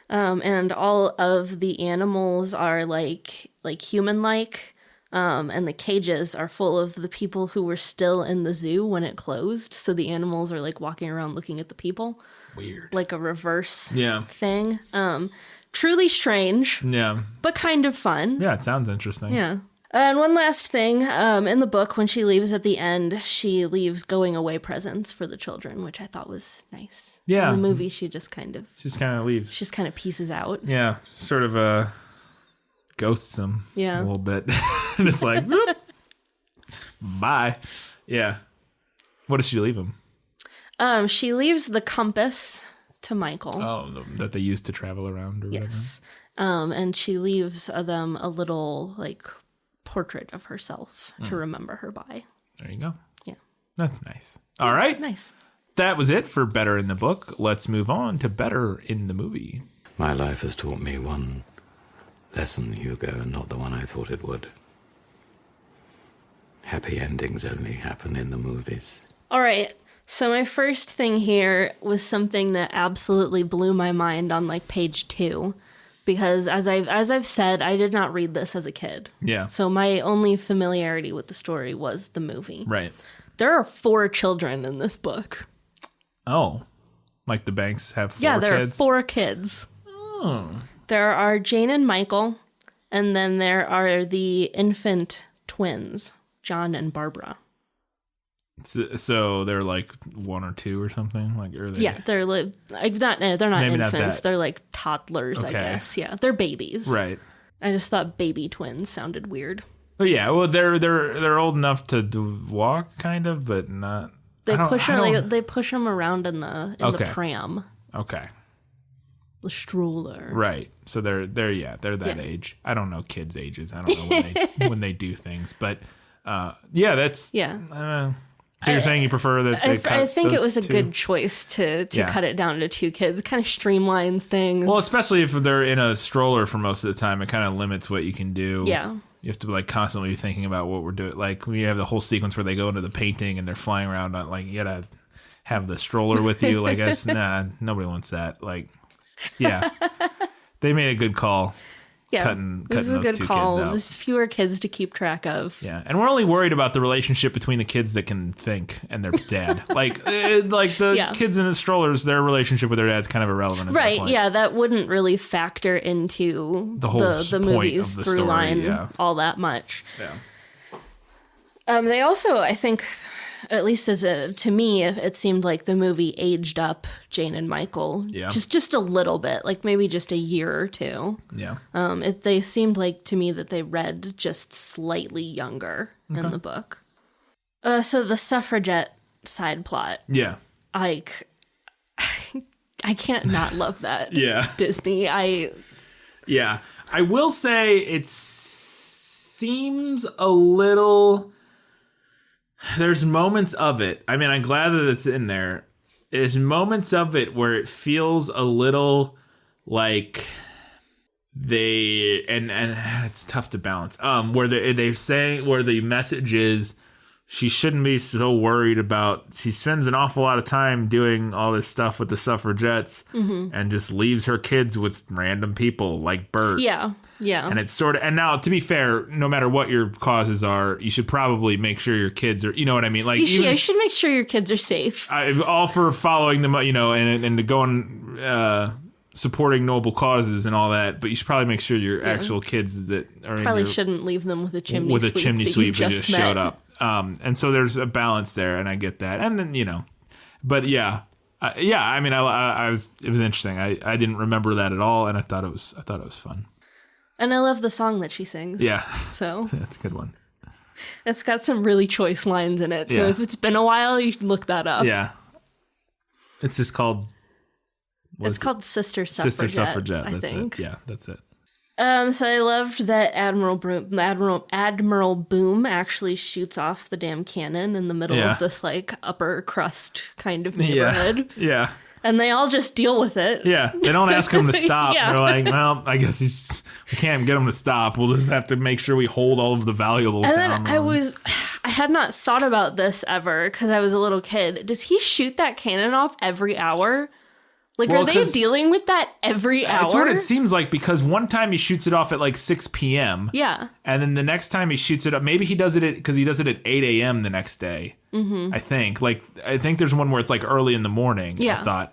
And all of the animals are like human-like. And the cages are full of the people who were still in the zoo when it closed. So the animals are like walking around looking at the people. Weird. Like a reverse thing. Truly strange. Yeah. But kind of fun. Yeah, it sounds interesting. Yeah. And one last thing, in the book, when she leaves at the end, she leaves going away presents for the children, which I thought was nice. Yeah. In the movie, she just kind of leaves. She just kind of pieces out. Yeah, sort of ghosts him Yeah. a little bit. And it's like, whoop, bye. Yeah. What does she leave him? She leaves the compass to Michael. Oh, that they used to travel around or Yes. And she leaves them a little like portrait of herself to remember her by. There you go. Yeah. That's nice. All right. Nice. That was it for Better in the Book. Let's move on to Better in the Movie. My life has taught me one lesson, Hugo, and not the one I thought it would. Happy endings only happen in the movies. All right. So my first thing here was something that absolutely blew my mind on like page 2, because as I've said, I did not read this as a kid. Yeah. So my only familiarity with the story was the movie. Right. There are 4 children in this book. Oh. Like the Banks have 4 kids? Yeah, there are 4 kids. Oh. There are Jane and Michael, and then there are the infant twins, John and Barbara. So they're like 1 or 2 or something? Like, are they... Yeah, they're like they're not Maybe infants. not that. They're like toddlers, I Okay. guess. Yeah, they're babies. Right. I just thought baby twins sounded weird. Well, yeah. Well, they're old enough to walk, kind of, but not. They push them. They push them around in the Okay. pram, Okay. the stroller. Right. So they're that Yeah. age. I don't know kids' ages. I don't know when they do things, but yeah, that's Yeah. so you're saying you prefer that they cut I think it those was a 2? good choice to Yeah. cut it down to 2 kids. It kind of streamlines things. Well, especially if they're in a stroller for most of the time, it kind of limits what you can do. Yeah. You have to like constantly be thinking about what we're doing. Like we have the whole sequence where they go into the painting and they're flying around. On, like you gotta have the stroller with you. Like nah, nobody wants that. Like, yeah, they made a good call. Yeah, cutting this is a those good 2 call. kids out. There's fewer kids to keep track of. Yeah, and we're only worried about the relationship between the kids that can think and their dad. like the Yeah. kids in the strollers, their relationship with their dad's kind of irrelevant. At that Right, point. yeah, that wouldn't really factor into The whole the point movie's of the through story, line yeah. all that much. Yeah. They also, I think, at least to me, it seemed like the movie aged up Jane and Michael Yeah. just a little bit, like maybe just a year or 2. Yeah. They seemed like to me that they read just slightly younger in the book. So the suffragette side plot, Yeah. like, I can't not love that. Yeah. Disney, Yeah. I will say it seems a little. There's moments of it. I mean, I'm glad that it's in there. There's moments of it where it feels a little like they and it's tough to balance. Where they're saying where the message is she shouldn't be so worried about. She spends an awful lot of time doing all this stuff with the suffragettes and just leaves her kids with random people like Bert. yeah. And it's sort of, and now to be fair, no matter what your causes are, you should probably make sure your kids are, you know what I mean? Like, You should make sure your kids are safe. I'm all for following them, you know, and to going, supporting noble causes and all that, but you should probably make sure your actual kids that are Probably in your, shouldn't leave them with a chimney with a sweep chimney that you sweep that just met. showed up. And so there's a balance there, and I get that. And then, you know, but yeah. I mean, I was, it was interesting. I didn't remember that at all, and I thought it was fun. And I love the song that she sings. Yeah. So That's a good one. it's got some really choice lines in it. So Yeah. if it's been a while, you should look that up. Yeah. It's just called... It's called Sister Suffragette, Sister Suffragette. I That's think. it. Yeah, that's it. So I loved that Admiral Boom actually shoots off the damn cannon in the middle Yeah. of this like upper crust kind of neighborhood. Yeah. And they all just deal with it. Yeah. They don't ask him to stop. Yeah. They're like, well, I guess we can't get him to stop. We'll just have to make sure we hold all of the valuables And down. then I had not thought about this ever because I was a little kid. Does he shoot that cannon off every hour? Like, Well, are they 'cause dealing with that every hour? That's what it seems like, because one time he shoots it off at like 6 p.m. Yeah. And then the next time he shoots it up, maybe he does it because he does it at 8 a.m. the next day. Mm-hmm. I think there's one where it's like early in the morning, Yeah. I thought.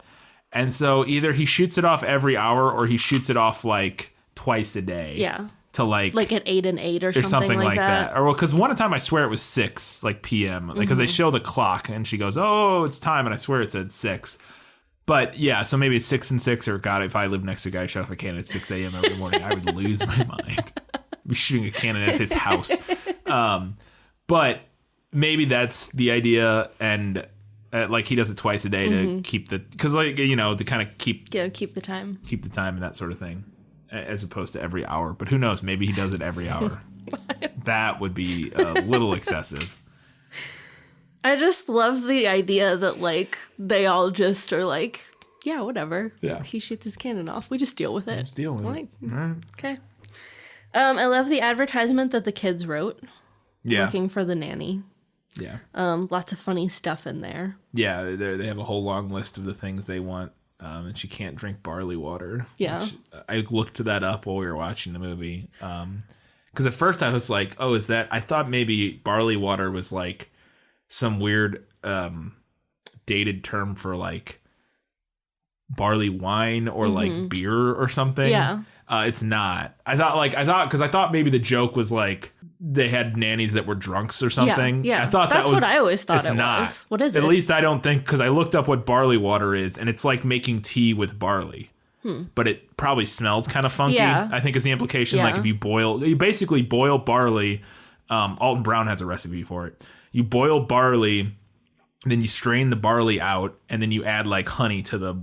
And so either he shoots it off every hour or he shoots it off like twice a day. Yeah. To like Like at 8 and 8 or something like that. that. Or well, because one time I swear it was 6 like p.m. Because they show the clock and she goes, "Oh, it's time," and I swear it said 6. But yeah, so maybe it's 6 and 6, or God, if I lived next to a guy who shot off a cannon at 6 a.m. every morning, I would lose my mind. be shooting a cannon at his house. But maybe that's the idea, and like he does it twice a day to keep because like to kind of keep the time and that sort of thing, as opposed to every hour. But who knows? Maybe he does it every hour. That would be a little excessive. I just love the idea that like they all just are like, yeah, whatever. Yeah, he shoots his cannon off. We just deal with it. Just deal with it. Right. Okay. I love the advertisement that the kids wrote. Yeah. Looking for the nanny. Yeah. Lots of funny stuff in there. Yeah, they have a whole long list of the things they want, and she can't drink barley water. Yeah. I looked that up while we were watching the movie. Because at first I was like, oh, is that... I thought maybe barley water was like some weird dated term for like barley wine or like beer or something. Yeah. It's not. I thought maybe the joke was like they had nannies that were drunks or something. Yeah. I thought that's what I always thought it's it not. was. What is it? At least I don't think, because I looked up what barley water is, and it's like making tea with barley. But it probably smells kind of funky. Yeah. I think is the implication. Yeah. Like if you basically boil barley. Alton Brown has a recipe for it. You boil barley, then you strain the barley out, and then you add like honey to the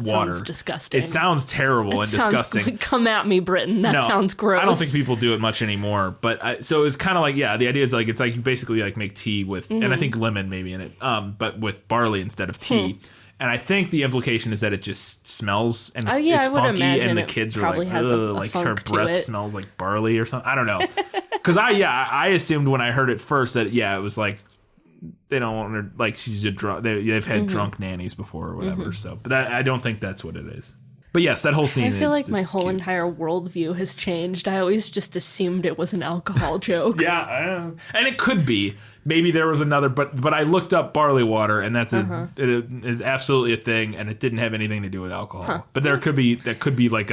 water. Sounds disgusting. It sounds terrible and disgusting. Come at me, Britain. That sounds gross. I don't think people do it much anymore. But so it's kind of like, the idea is like it's like you basically like make tea with, and I think lemon maybe in it, but with barley instead of tea. And I think the implication is that it just smells and is funky, and the kids are like, ugh, like her breath smells like barley or something. I don't know. Because I assumed when I heard it first that it was like they don't want her, like she's a drunk. They've had drunk nannies before or whatever. So, but I don't think that's what it is. But yes, that whole scene. I feel like my whole entire worldview has changed. I always just assumed it was an alcohol joke. Yeah, and it could be. Maybe there was another, but I looked up barley water, and that's it is absolutely a thing, and it didn't have anything to do with alcohol. But that could be like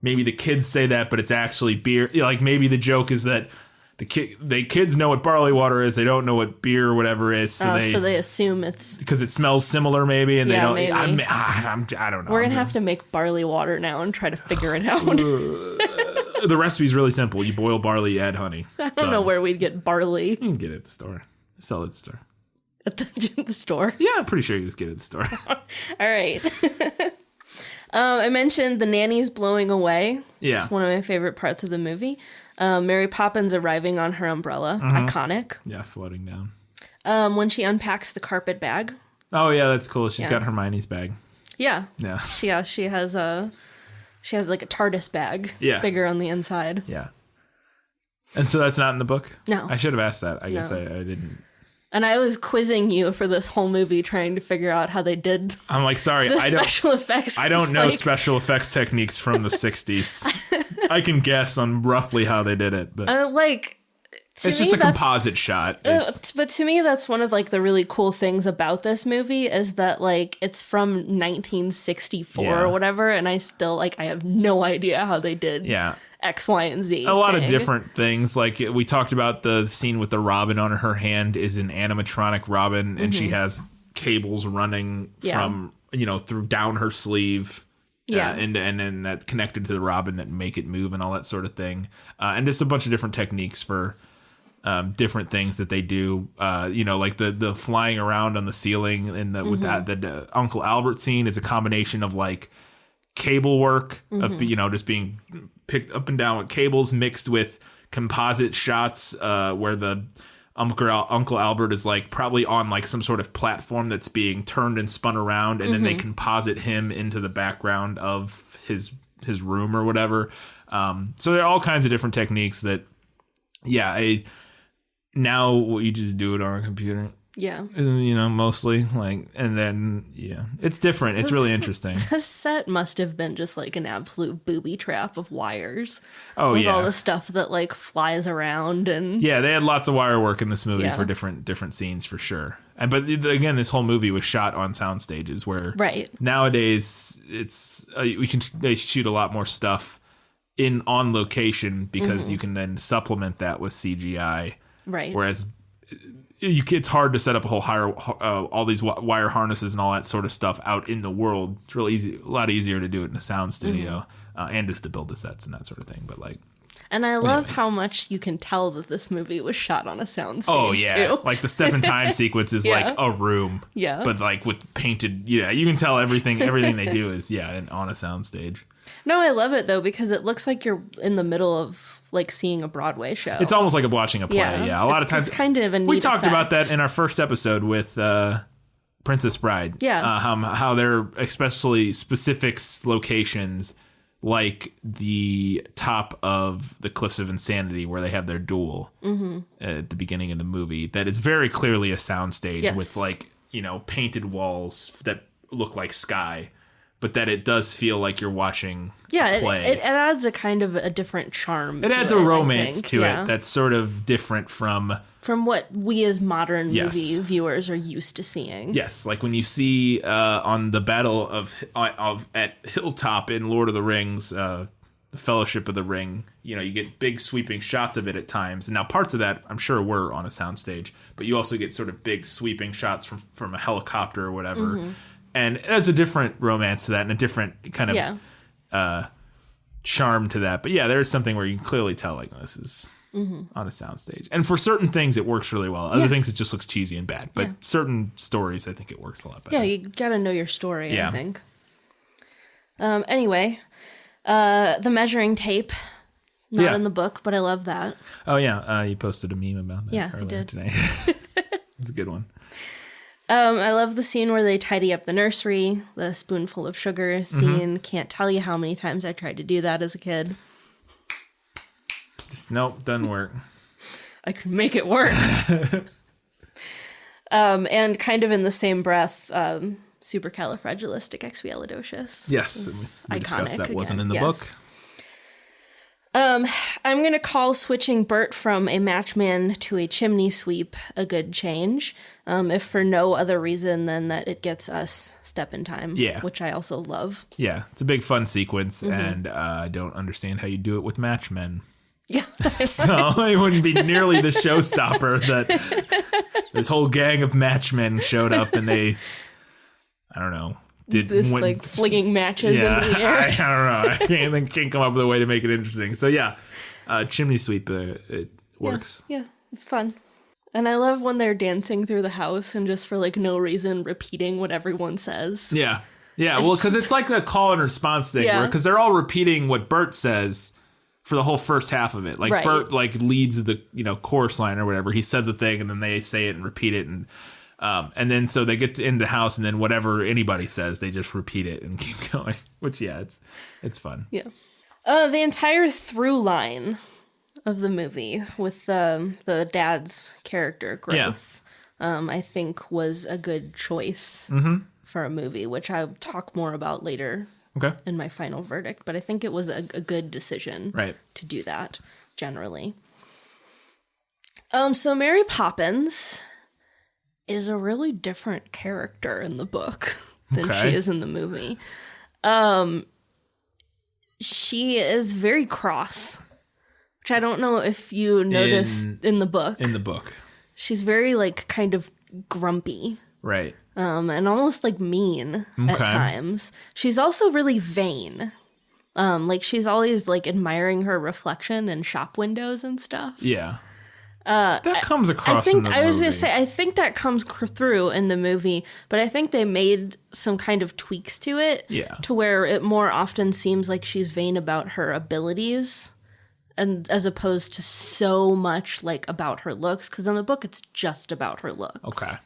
maybe the kids say that, but it's actually beer. Like maybe the joke is that the kids know what barley water is, they don't know what beer or whatever is, so they assume it's because it smells similar, maybe, and they don't. Maybe. I don't know. We're gonna have to make barley water now and try to figure it out. The recipe's really simple. You boil barley, you add honey. I don't know where we'd get barley. You can get it at the store. Sell it at the store. At the store? Yeah, I'm pretty sure you just get it at the store. All right. I mentioned the nanny's blowing away. Yeah. It's one of my favorite parts of the movie. Mary Poppins arriving on her umbrella. Iconic. Yeah, floating down. When she unpacks the carpet bag. Oh, yeah, that's cool. She's got Hermione's bag. Yeah. Yeah. She has like a TARDIS bag. Yeah. It's bigger on the inside. Yeah. And so that's not in the book? No. I should have asked that. I guess I didn't. And I was quizzing you for this whole movie trying to figure out how they did I'm like, sorry, the special effects. I don't know special effects techniques from the 60s. I can guess on roughly how they did it. But it's just a composite shot. But to me, that's one of like the really cool things about this movie is that like it's from 1964 or whatever, and I still I have no idea how they did X, Y, and Z. A lot of different things. Like we talked about the scene with the robin on her hand is an animatronic robin, and she has cables running from through down her sleeve. And then that connected to the robin that make it move and all that sort of thing. And just a bunch of different techniques for different things that they do, like the flying around on the ceiling and with that the Uncle Albert scene is a combination of like cable work of just being picked up and down with cables mixed with composite shots where the Uncle Albert is like probably on like some sort of platform that's being turned and spun around, and then they composite him into the background of his room or whatever. So there are all kinds of different techniques that now you just do it on a computer. Yeah. Mostly and then, it's different. It's really interesting. The set must have been just like an absolute booby trap of wires. Oh, with all the stuff that like flies around and. Yeah, they had lots of wire work in this movie for different scenes for sure. But again, this whole movie was shot on sound stages where nowadays they shoot a lot more stuff on location because you can then supplement that with CGI. Right. Whereas it's hard to set up a whole all these wire harnesses and all that sort of stuff out in the world. It's really easy, a lot easier to do it in a sound studio and just to build the sets and that sort of thing. But And I love how much you can tell that this movie was shot on a soundstage, Oh, yeah. too. Like, the step in time sequence is like a room. Yeah. But, like, with painted... Yeah, you can tell everything they do is, on a soundstage. No, I love it, though, because it looks like you're in the middle of, like, seeing a Broadway show. It's almost like watching a play, yeah. A lot of times... It's kind of a neat We talked effect. about that in our first episode with Princess Bride. Yeah. How they're especially specific locations... like the top of the Cliffs of Insanity where they have their duel at the beginning of the movie. That is very clearly a soundstage with like, painted walls that look like sky, but that it does feel like you're watching a play. It adds a kind of a different charm. It to adds it, a romance to it that's sort of different from what we as modern Yes. movie viewers are used to seeing. Yes, like when you see on the battle of at Hilltop in Lord of the Rings, the Fellowship of the Ring, you get big sweeping shots of it at times. And now parts of that I'm sure were on a soundstage, but you also get sort of big sweeping shots from a helicopter or whatever. And there's a different romance to that and a different kind of charm to that. But yeah, there's something where you can clearly tell like this is on a soundstage. And for certain things, it works really well. Other things, it just looks cheesy and bad. But certain stories, I think it works a lot better. Yeah, you gotta know your story, I think. Anyway, the measuring tape. Not in the book, but I love that. Oh, yeah. You posted a meme about that earlier I did. today. It's a good one. I love the scene where they tidy up the nursery, the spoonful of sugar scene. Can't tell you how many times I tried to do that as a kid. Just nope, doesn't work. I could make it work. And kind of in the same breath, supercalifragilisticexpialidocious. Yes, we discussed that wasn't in the book. I'm going to call switching Bert from a matchman to a chimney sweep a good change, if for no other reason than that it gets us step in time, which I also love. Yeah, it's a big fun sequence, and I don't understand how you do it with matchmen. Yeah. So it wouldn't be nearly the showstopper that this whole gang of matchmen showed up and they, I don't know, like flinging matches into the air. I don't know. I can't come up with a way to make it interesting. So yeah, chimney sweep, it works. Yeah, it's fun. And I love when they're dancing through the house and just for like no reason repeating what everyone says. Yeah. Yeah, well, because it's like a call and response thing, because they're all repeating what Bert says for the whole first half of it. Like Bert like leads the chorus line or whatever. He says a thing and then they say it and repeat it, and then so they get in the house and then whatever anybody says, they just repeat it and keep going. Which it's fun. Yeah. The entire through line of the movie with the dad's character growth, I think was a good choice for a movie, which I'll talk more about later. Okay. In my final verdict, but I think it was a good decision to do that generally. So Mary Poppins is a really different character in the book than she is in the movie. She is very cross, which I don't know if you noticed in the book. In the book. She's very like kind of grumpy. Right. And almost like mean at times. She's also really vain. Like she's always like admiring her reflection in shop windows and stuff. Yeah. That comes across in the movie. I was going to say, I think that comes through in the movie, but I think they made some kind of tweaks to it to where it more often seems like she's vain about her abilities, and as opposed to so much like about her looks, because in the book it's just about her looks. Okay.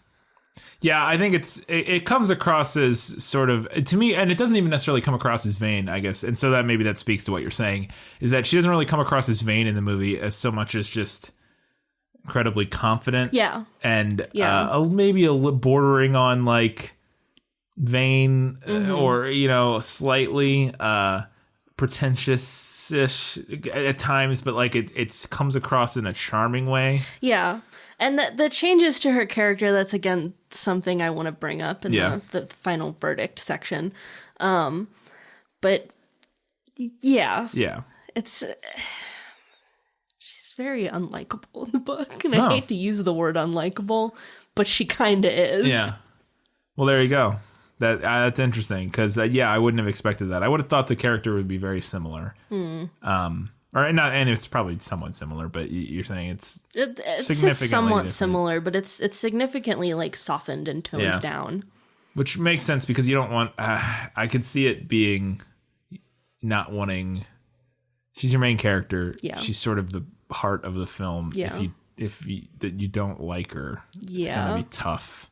Yeah, I think it comes across as sort of, to me, and it doesn't even necessarily come across as vain, I guess. And so that maybe that speaks to what you're saying, is that she doesn't really come across as vain in the movie as so much as just incredibly confident. Yeah. And maybe bordering on like vain or, slightly pretentious-ish at times, but like it comes across in a charming way. Yeah. And the changes to her character, that's, again, something I want to bring up in the final verdict section. But, yeah. Yeah. It's... she's very unlikable in the book. And I hate to use the word unlikable, but she kind of is. Yeah. Well, there you go. That's interesting, because, I wouldn't have expected that. I would have thought the character would be very similar. Or Or not, and it's probably somewhat similar, but you're saying it's significantly somewhat different. Similar, but it's significantly like softened and toned down. Which makes sense because you don't want. I could see it being not wanting. She's your main character. Yeah. She's sort of the heart of the film. Yeah. If you that you don't like her, it's gonna be tough.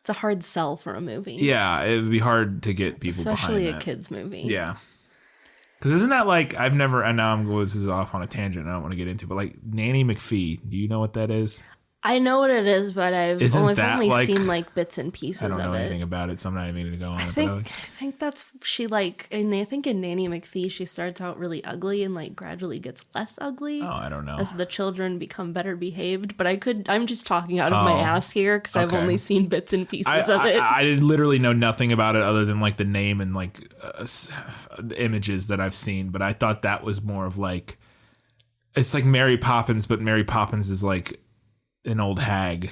It's a hard sell for a movie. Yeah, it would be hard to get people especially behind a kids movie. Yeah. Because isn't that like, I've never, and now this is off on a tangent I don't want to get into, but like Nanny McPhee, do you know what that is? I know what it is, but I've only like, seen like bits and pieces of it. I don't know anything about it, so I'm not even going to go on I think that's, she like, and I think in Nanny McPhee, she starts out really ugly and like gradually gets less ugly. Oh, I don't know. As the children become better behaved, but I'm just talking out of my ass here because I've only seen bits and pieces of it. I literally know nothing about it other than like the name and like the images that I've seen, but I thought that was more of like, it's like Mary Poppins, but Mary Poppins is like an old hag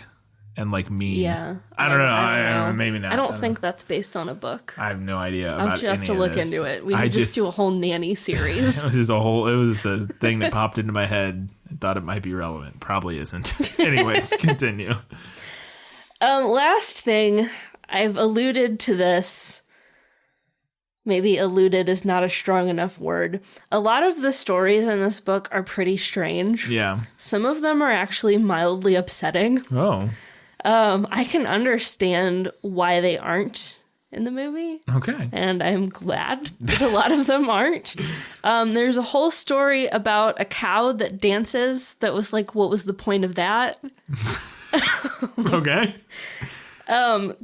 and like mean. Yeah. I don't know. Maybe not. I don't think that's based on a book. I have no idea about I'll have to look into it. We could just do a whole Nanny series. It was a thing that popped into my head. I thought it might be relevant. Probably isn't. Anyways, continue. Last thing, I've alluded to this. Maybe alluded is not a strong enough word. A lot of the stories in this book are pretty strange. Yeah. Some of them are actually mildly upsetting. Oh. I can understand why they aren't in the movie. Okay. And I'm glad that a lot of them aren't. There's a whole story about a cow that dances that was like, what was the point of that? Okay.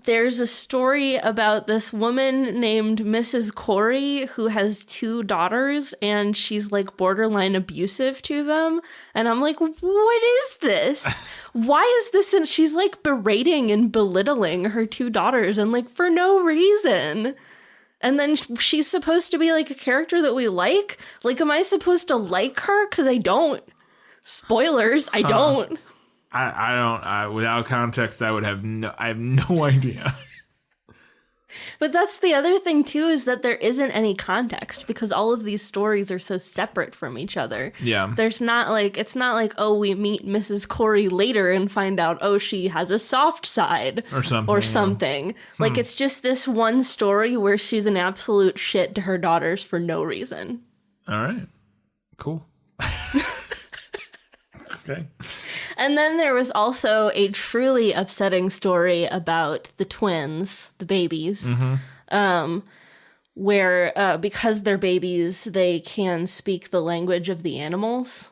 There's a story about this woman named Mrs. Corey who has 2 daughters and she's like borderline abusive to them. And I'm like, what is this? Why is this? And she's like berating and belittling her 2 daughters and like for no reason. And then she's supposed to be like a character that we like. Like, am I supposed to like her? Because I don't. Spoilers, I don't. I don't. Without context, I have no idea. But that's the other thing too, is that there isn't any context because all of these stories are so separate from each other. Yeah. It's not like, oh, we meet Mrs. Corey later and find out, oh, she has a soft side or something. Like it's just this one story where she's an absolute shit to her daughters for no reason. All right. Cool. Okay. And then there was also a truly upsetting story about the twins, the babies, where because they're babies, they can speak the language of the animals.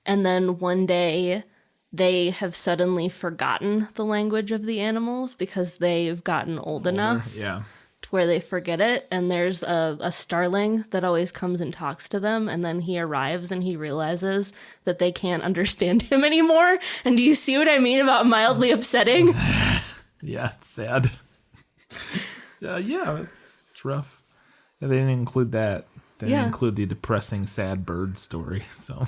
And then one day they have suddenly forgotten the language of the animals because they've gotten old enough. Yeah. Where they forget it, and there's a starling that always comes and talks to them, and then he arrives and he realizes that they can't understand him anymore. And do you see what I mean about mildly upsetting? Yeah, it's sad. Yeah, it's rough. Yeah, they didn't include that. They didn't include the depressing, sad bird story. So.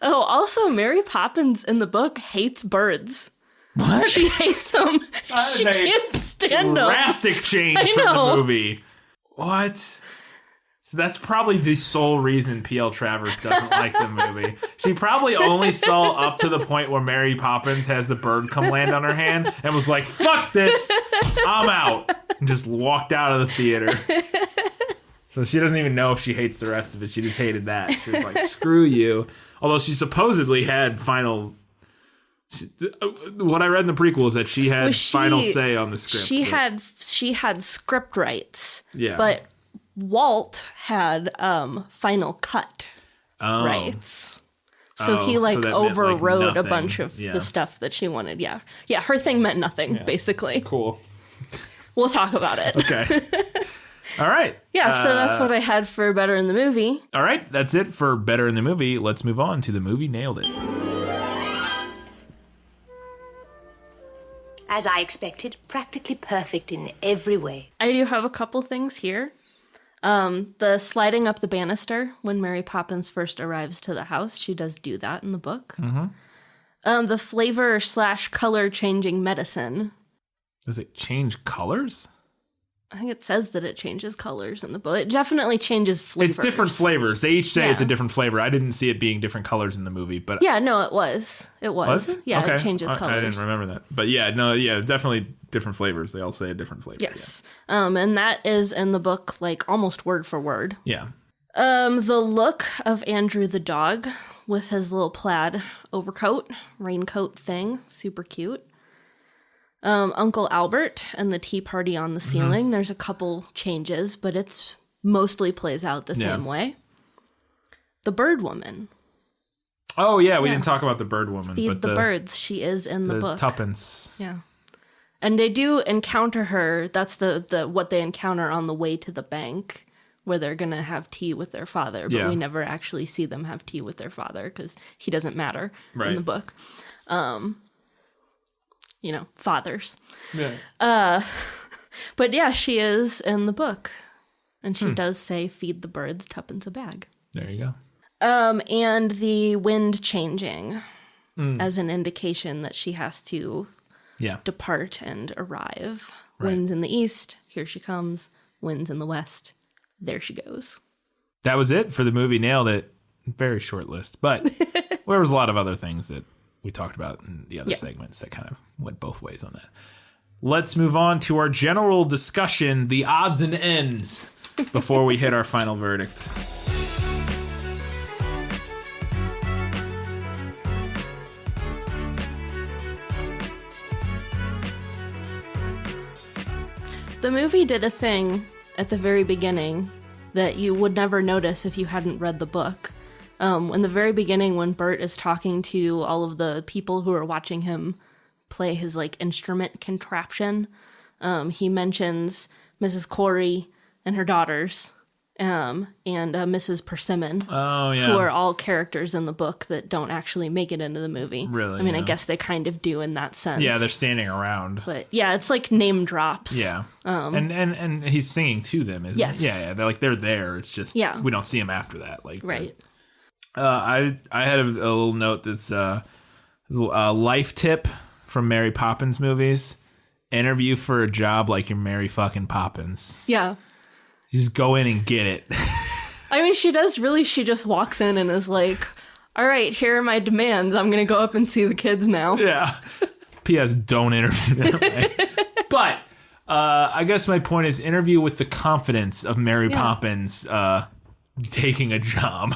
Oh, also, Mary Poppins in the book hates birds. What? She hates them. She can't stand them. Drastic change from the movie. What? So that's probably the sole reason P.L. Travers doesn't like the movie. She probably only saw up to the point where Mary Poppins has the bird come land on her hand and was like, fuck this, I'm out. And just walked out of the theater. So she doesn't even know if she hates the rest of it. She just hated that. She was like, screw you. Although she supposedly had final... what I read in the prequel is that she had final say on the script. She had script rights. Yeah. But Walt had final cut rights. So he overrode a bunch of the stuff that she wanted. Yeah. Yeah, her thing meant nothing, basically. Cool. We'll talk about it. Okay. All right. Yeah, so that's what I had for Better in the Movie. All right, that's it for Better in the Movie. Let's move on to the movie Nailed It. As I expected, practically perfect in every way. I do have a couple things here. The sliding up the banister when Mary Poppins first arrives to the house. She does do that in the book. Mm-hmm. The flavor / color changing medicine. Does it change colors? I think it says that it changes colors in the book. It definitely changes flavors. It's different flavors. They each say it's a different flavor. I didn't see it being different colors in the movie, but yeah, no, it was. It was. Yeah, okay. It changes colors. I didn't remember that. But yeah, no, yeah, definitely different flavors. They all say a different flavor. Yes. Yeah. And that is in the book, like almost word for word. Yeah. The look of Andrew the dog with his little plaid overcoat, raincoat thing, super cute. Uncle Albert and the tea party on the ceiling. There's a couple changes, but it's mostly plays out the same way. The bird woman. Oh yeah, we didn't talk about the bird woman. Feed but the birds. She is in the book. Tuppence. Yeah. And they do encounter her. That's the what they encounter on the way to the bank, where they're going to have tea with their father. But we never actually see them have tea with their father because he doesn't matter in the book. Fathers. Yeah. But yeah, she is in the book. And she does say, feed the birds, tuppence a bag. There you go. And the wind changing as an indication that she has to depart and arrive. Right. Winds in the east, here she comes. Winds in the west, there she goes. That was it for the movie. Nailed it. Very short list. But there was a lot of other things that we talked about in the other segments that kind of went both ways on that. Let's move on to our general discussion, the odds and ends, before we hit our final verdict. The movie did a thing at the very beginning that you would never notice if you hadn't read the book. In the very beginning, when Bert is talking to all of the people who are watching him play his instrument contraption, he mentions Mrs. Corey and her daughters, and Mrs. Persimmon, who are all characters in the book that don't actually make it into the movie. Really? I mean, I guess they kind of do in that sense. Yeah, they're standing around. But yeah, it's like name drops. Yeah. And he's singing to them, isn't yes. he? Yeah, they're there. It's just we don't see him after that. Right. I had a little note that's a life tip from Mary Poppins movies. Interview for a job like you're Mary fucking Poppins. Yeah. Just go in and get it. I mean, she does really. She just walks in and is like, all right, here are my demands. I'm going to go up and see the kids now. Yeah. P.S. Don't interview that way. But I guess my point is interview with the confidence of Mary Poppins taking a job.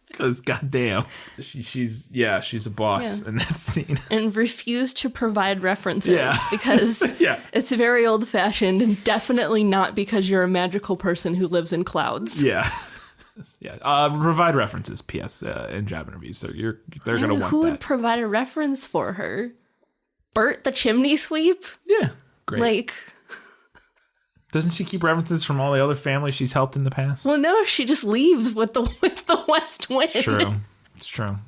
Because goddamn, she's a boss in that scene. And refuse to provide references because it's very old fashioned and definitely not because you're a magical person who lives in clouds. Yeah. Provide references, P.S. In job interviews. So they're going to want who that. Would provide a reference for her? Bert the chimney sweep? Yeah. Great. Doesn't she keep references from all the other families she's helped in the past? Well, no, she just leaves with the west wind. It's true.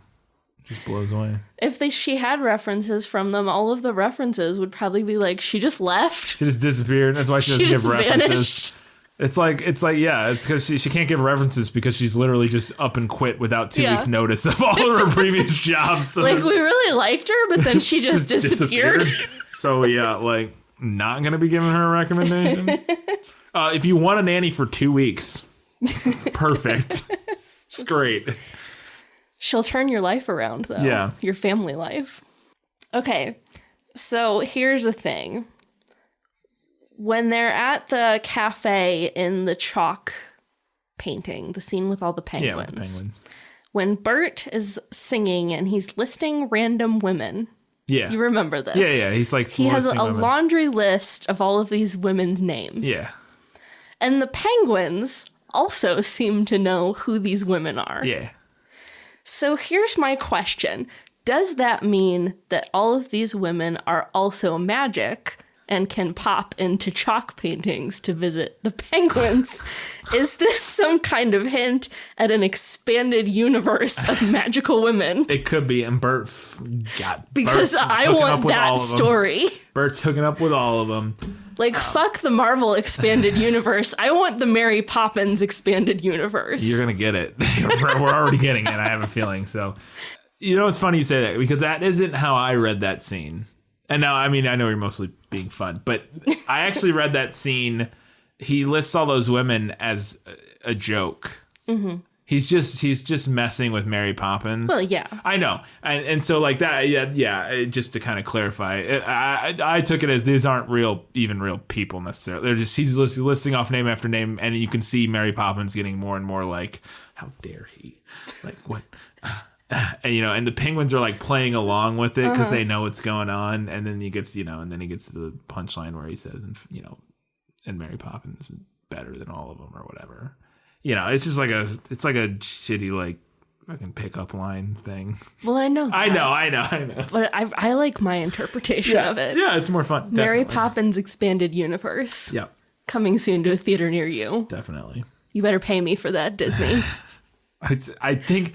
Just blows away. If she had references from them, all of the references would probably be like, she just left. She just disappeared. That's why she doesn't give references. Vanished. It's because she can't give references because she's literally just up and quit without 2 weeks notice of all of her previous jobs. So we really liked her, but then she just disappeared. So not going to be giving her a recommendation. If you want a nanny for 2 weeks, perfect. It's great. She'll turn your life around, though. Yeah. Your family life. Okay, so here's the thing. When they're at the cafe in the chalk painting, the scene with all the penguins. Yeah, with the penguins. When Bert is singing and he's listing random women. Yeah. You remember this? Yeah. He's he has a laundry list of all of these women's names. Yeah. And the penguins also seem to know who these women are. Yeah. So here's my question. Does that mean that all of these women are also magic and can pop into chalk paintings to visit the penguins? Is this some kind of hint at an expanded universe of magical women? It could be, and Bert I want that story. Bert's hooking up with all of them. Fuck the Marvel expanded universe. I want the Mary Poppins expanded universe. You're gonna get it. We're already getting it, I have a feeling. So, it's funny you say that, because that isn't how I read that scene. And now, I know you're mostly being fun. But I actually read that scene. He lists all those women as a joke. Mm-hmm. He's just messing with Mary Poppins. Well, yeah, I know, and so like that, yeah. Just to kind of clarify, I took it as these aren't real people necessarily. They're just he's listing off name after name, and you can see Mary Poppins getting more and more like, how dare he, like what, and, and the penguins are like playing along with it because they know what's going on, and then he gets to the punchline where he says, and Mary Poppins is better than all of them or whatever. It's just like it's like a shitty like fucking pickup line thing. Well, I know. I know. But I like my interpretation of it. Yeah, it's more fun. Mary Definitely. Poppins Expanded Universe. Yep. Coming soon to a theater near you. Definitely. You better pay me for that, Disney. I think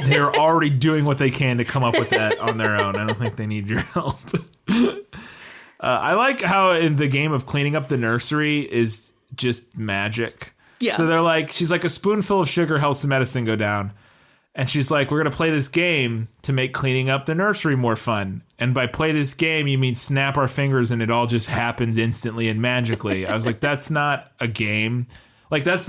they're already doing what they can to come up with that on their own. I don't think they need your help. I like how in the game of cleaning up the nursery is just magic. Yeah. So they're like, she's like, a spoonful of sugar helps the medicine go down. And she's like, we're going to play this game to make cleaning up the nursery more fun. And by play this game, you mean snap our fingers and it all just happens instantly and magically. I was like, that's not a game. Like, that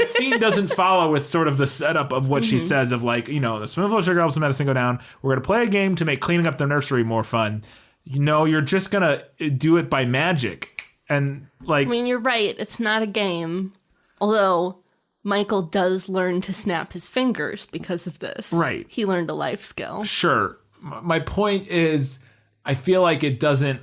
scene doesn't follow with sort of the setup of what she says of like, the spoonful of sugar helps the medicine go down. We're going to play a game to make cleaning up the nursery more fun. You're just going to do it by magic. And like, I mean, you're right. It's not a game. Although Michael does learn to snap his fingers because of this. Right. He learned a life skill. Sure. My point is, I feel like it doesn't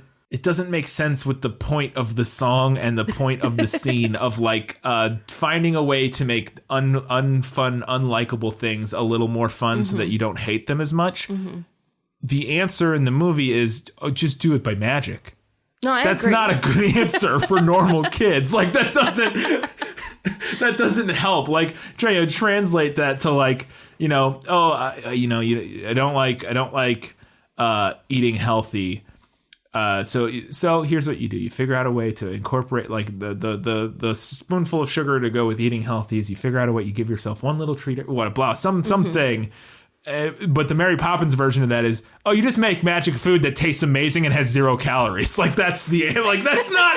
make sense with the point of the song and the point of the scene of like finding a way to make unfun, unlikable things a little more fun so that you don't hate them as much. Mm-hmm. The answer in the movie is just do it by magic. No, That's agree. not a good answer for normal kids. Like that doesn't help. Like try to translate that to like, I don't like eating healthy. So here's what you do. You figure out a way to incorporate like the spoonful of sugar to go with eating healthy is you figure out a way, you give yourself one little treat, something. But the Mary Poppins version of that is, you just make magic food that tastes amazing and has 0 calories. Like that's not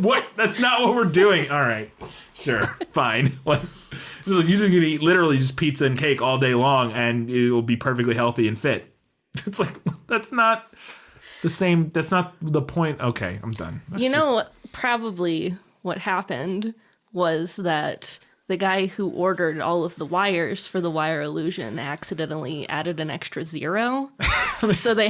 what we're doing. All right, sure, fine. Like you're just gonna eat literally just pizza and cake all day long, and it will be perfectly healthy and fit. It's like that's not the same. That's not the point. Okay, I'm done. Probably what happened was that the guy who ordered all of the wires for the wire illusion accidentally added an extra 0. So they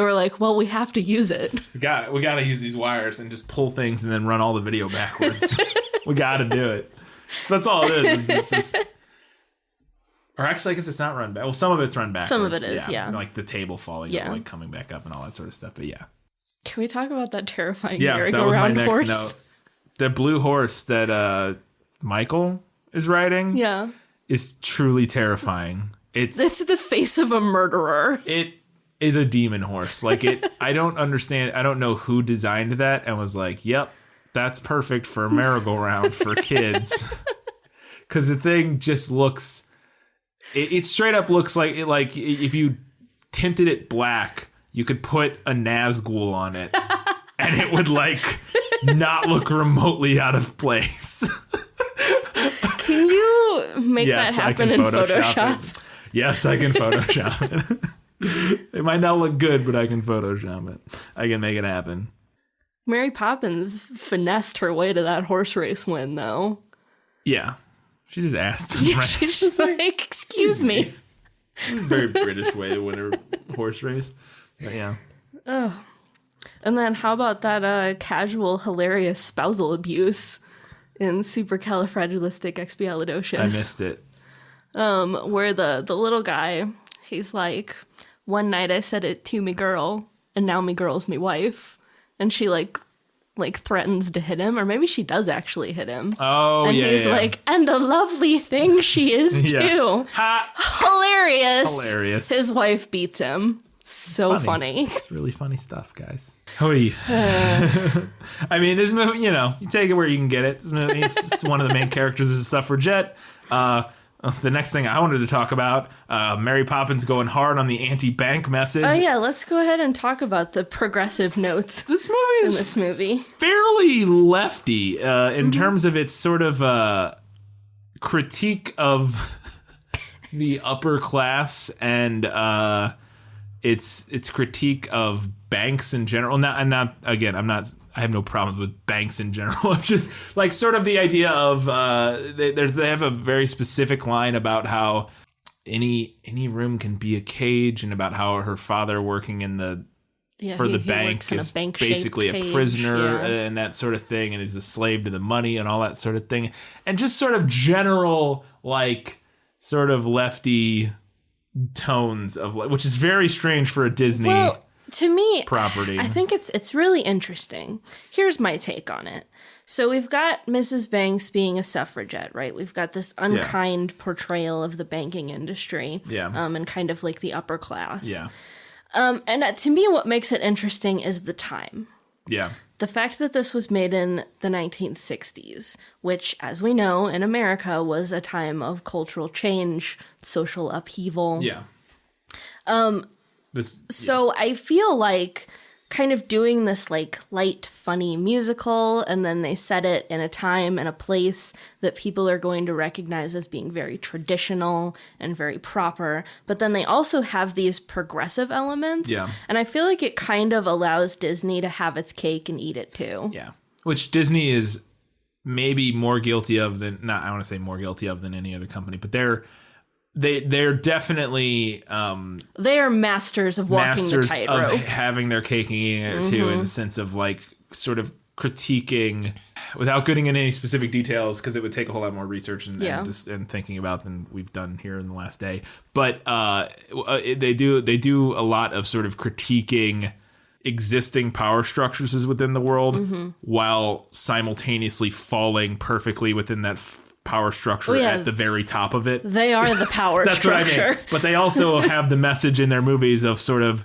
were like, well, we have to use it. We got to use these wires and just pull things and then run all the video backwards. We got to do it. That's all it is. It's just, or actually, I guess it's not run back. Well, some of it's run backwards. Some of it is, yeah. Like the table falling, like coming back up and all that sort of stuff. But yeah. Can we talk about that terrifying merry-go-round that was my next horse? note. The blue horse that Michael is riding is truly terrifying. It's the face of a murderer. It is a demon horse. Like I don't understand. I don't know who designed that and was like, yep, that's perfect for a merry-go-round for kids. Because the thing just looks, it straight up looks like if you tinted it black, you could put a Nazgul on it and it would like not look remotely out of place. Can you make that happen in Photoshop? Yes, I can Photoshop it. It might not look good, but I can Photoshop it. I can make it happen. Mary Poppins finessed her way to that horse race win, though. Yeah. She just asked. Yeah, she's just like, excuse me. It was a very British way to win a horse race. But yeah. Oh. And then how about that casual, hilarious spousal abuse in Supercalifragilisticexpialidocious? I missed it. Where the little guy, he's like, one night I said it to me girl, and now me girl's me wife. And she like threatens to hit him, or maybe she does actually hit him. Oh, and yeah. And he's like, and a lovely thing she is too. Hilarious. His wife beats him. So funny. It's really funny stuff, guys. I mean, this movie, you take it where you can get it. This movie, it's one of the main characters is a suffragette. the next thing I wanted to talk about, Mary Poppins going hard on the anti-bank message. Oh yeah, let's go ahead and talk about the progressive notes in this movie. Fairly lefty in terms of its sort of critique of the upper class and its critique of banks in general. I have no problems with banks in general. Just like sort of the idea of they have a very specific line about how any room can be a cage, and about how her father working in the bank is basically a prisoner and that sort of thing, and is a slave to the money and all that sort of thing, and just sort of general like sort of lefty tones of which is very strange for a Disney. To me, property. I think it's really interesting. Here's my take on it. So we've got Mrs. Banks being a suffragette, right? We've got this unkind portrayal of the banking industry, and kind of like the upper class. Yeah. And to me, what makes it interesting is the time. Yeah. The fact that this was made in the 1960s, which, as we know, in America was a time of cultural change, social upheaval. Yeah. So I feel like kind of doing this like light, funny musical, and then they set it in a time and a place that people are going to recognize as being very traditional and very proper. But then they also have these progressive elements. Yeah. And I feel like it kind of allows Disney to have its cake and eat it too. Yeah. Which Disney is maybe more guilty of than, not I want to say more guilty of than any other company, but they're definitely they are masters of walking the tightrope, of having their cake and eating it too, in the sense of like sort of critiquing without getting into any specific details, because it would take a whole lot more research and thinking about than we've done here in the last day. But they do a lot of sort of critiquing existing power structures within the world, while simultaneously falling perfectly within that power structure at the very top of it. They are the power That's structure. what I mean. But they also have the message in their movies of sort of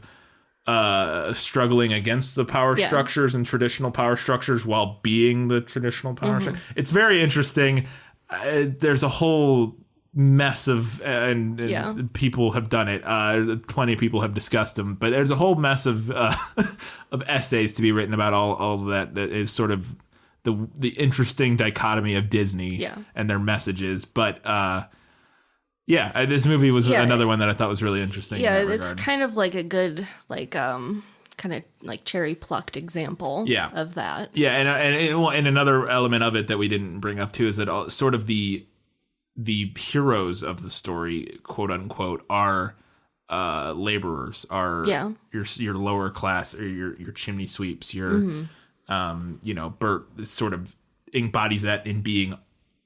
struggling against the power structures and traditional power structures while being the traditional power structure. It's very interesting. There's a whole mess of and people have done it. Plenty of people have discussed them, but there's a whole mess of essays to be written about all of that is sort of the interesting dichotomy of Disney and their messages. But this movie was another one that I thought was really interesting. Yeah, in that it's regard. kind of like a good kind of like cherry plucked example of that. Yeah, and another element of it that we didn't bring up too is that sort of the heroes of the story, quote unquote, are laborers, are your lower class, or your chimney sweeps, your Bert sort of embodies that in being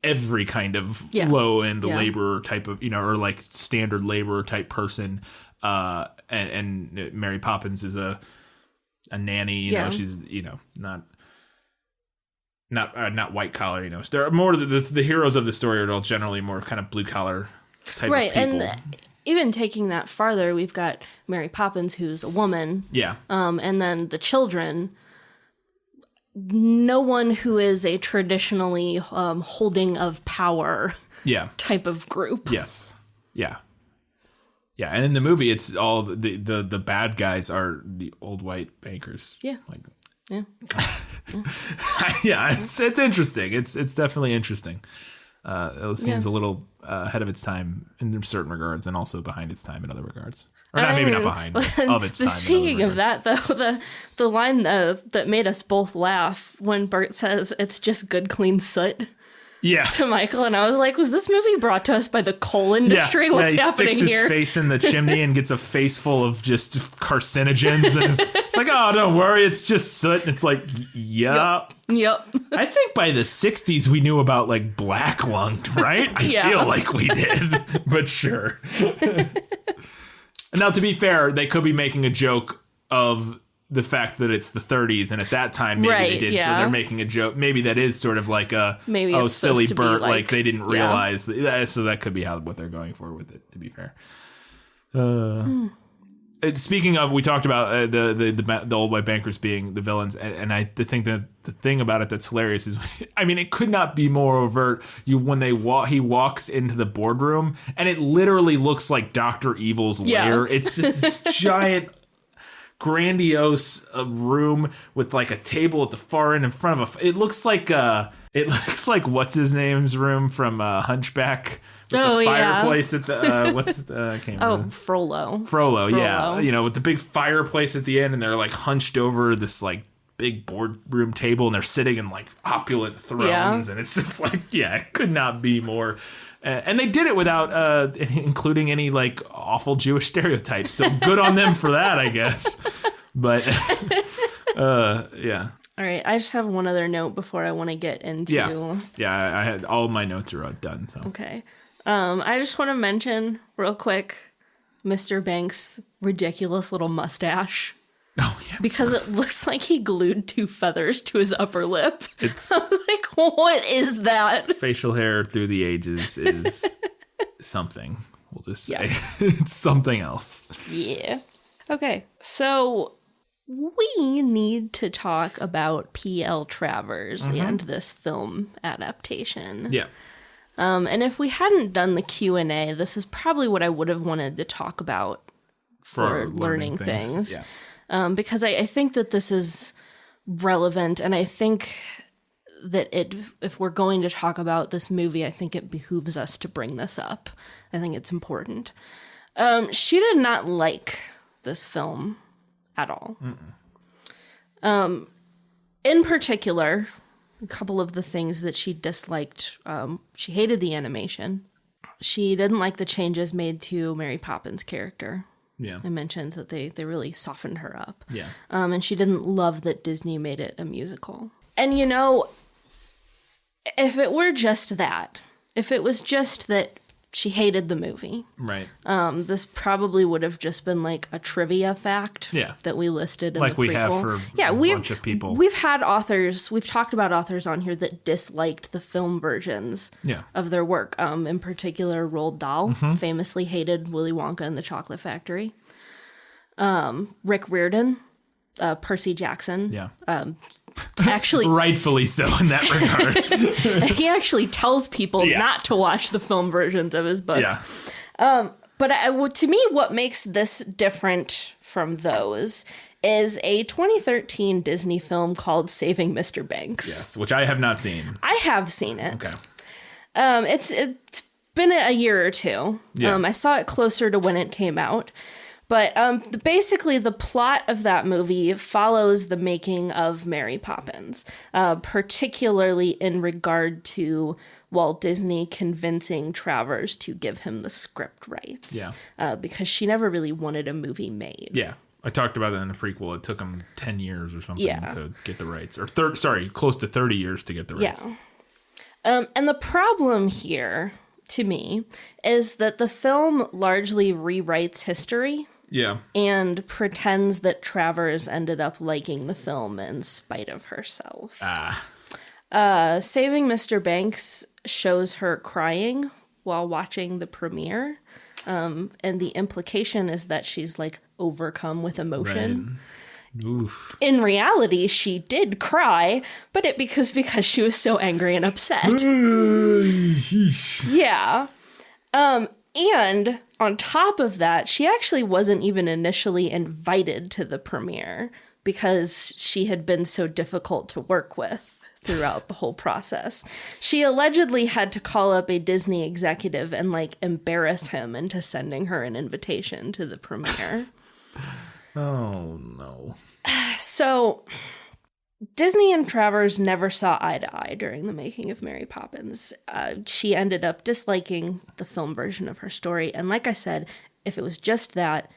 every kind of low end laborer type of, or like standard laborer type person. And Mary Poppins is a nanny, she's, not white collar, There are more the heroes of the story are all generally more kind of blue collar type of people. And even taking that farther, we've got Mary Poppins, who's a woman. Yeah. And then the children, no one who is a traditionally holding of power type of group. Yes. Yeah. Yeah, and in the movie, it's all the bad guys are the old white bankers. Yeah. It's interesting. It's definitely interesting. It seems a little ahead of its time in certain regards, and also behind its time in other regards. Or maybe not behind, of its time. Speaking of that, though, the line that made us both laugh when Bert says it's just good, clean soot. Yeah. To Michael, and I was like, was this movie brought to us by the coal industry? What's happening here? He sticks his face in the chimney and gets a face full of just carcinogens, and it's like, oh, don't worry, it's just soot. And it's like, Yep. I think by the 60s we knew about like black lung, right? I feel like we did, but sure. Now, to be fair, they could be making a joke of the fact that it's the 30s, and at that time maybe they did, so they're making a joke. Maybe that is sort of like a silly Bert, like they didn't realize that, so that could be what they're going for with it, to be fair. Speaking of, we talked about the old white bankers being the villains, and I think that the thing about it that's hilarious is, I mean, it could not be more overt. When he walks into the boardroom, and it literally looks like Dr. Evil's lair. It's just this giant, grandiose room with like a table at the far end in front of it looks like what's his name's room from Hunchback. With the fireplace at the I can't remember. Frollo, yeah. You know, with the big fireplace at the end, and they're like hunched over this like big boardroom table, and they're sitting in like opulent thrones, and it's just like, it could not be more. And they did it without including any like awful Jewish stereotypes. So good on them for that, I guess. But yeah. All right, I just have one other note before I want to get into. Yeah. I had all of my notes are done. So okay. I just want to mention real quick Mr. Banks' ridiculous little mustache. Oh, yes. Because it looks like he glued 2 feathers to his upper lip. I was like, what is that? Facial hair through the ages is something. We'll just say it's something else. Yeah. Okay, so we need to talk about P.L. Travers and this film adaptation. Yeah. And if we hadn't done the Q&A, this is probably what I would have wanted to talk about for learning things. Yeah. Because I think that this is relevant, and I think that if we're going to talk about this movie, I think it behooves us to bring this up. I think it's important. She did not like this film at all. In particular, a couple of the things that she disliked, she hated the animation. She didn't like the changes made to Mary Poppins' character. Yeah. I mentioned that they really softened her up. Yeah. And she didn't love that Disney made it a musical. And, you know, if it were just that, if it was just that she hated the movie. Right. This probably would have just been like a trivia fact that we listed in like the we prequel. have for a bunch of people. We've had authors, we've talked about authors on here that disliked the film versions of their work. In particular, Roald Dahl famously hated Willy Wonka and the Chocolate Factory. Rick Riordan, Percy Jackson. Actually, rightfully so in that regard. He actually tells people not to watch the film versions of his books. But to me, what makes this different from those is a 2013 Disney film called Saving Mr. Banks. Yes, which I have not seen. I have seen it. Okay. It's been a year or two. I saw it closer to when it came out. But basically, the plot of that movie follows the making of Mary Poppins, particularly in regard to Walt Disney convincing Travers to give him the script rights. Because she never really wanted a movie made. Yeah. I talked about that in the prequel. It took them 10 years or something to get the rights. Or close to 30 years to get the rights. And the problem here, to me, is that the film largely rewrites history. Yeah. And pretends that Travers ended up liking the film in spite of herself. Saving Mr. Banks shows her crying while watching the premiere. And the implication is that she's like overcome with emotion. Right. Oof. In reality, she did cry, but because she was so angry and upset. Yeah. And on top of that, she actually wasn't even initially invited to the premiere because she had been so difficult to work with throughout the whole process. She allegedly had to call up a Disney executive and like embarrass him into sending her an invitation to the premiere. Oh, no. So Disney and Travers never saw eye to eye during the making of Mary Poppins. She ended up disliking the film version of her story. And like I said, if it was just that,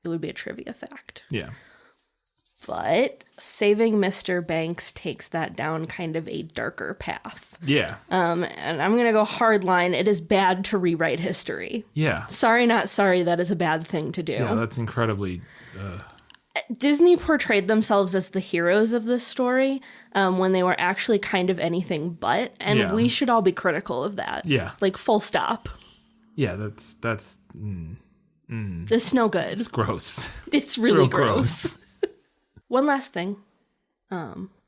it would be a trivia fact. Yeah. But Saving Mr. Banks takes that down kind of a darker path. Yeah. And I'm going to go hardline. It is bad to rewrite history. Yeah. Sorry, not sorry. That is a bad thing to do. Yeah, that's incredibly... Disney portrayed themselves as the heroes of this story when they were actually kind of anything but. And we should all be critical of that. Yeah. Like, full stop. Yeah, that's It's no good. It's gross. It's really real gross. One last thing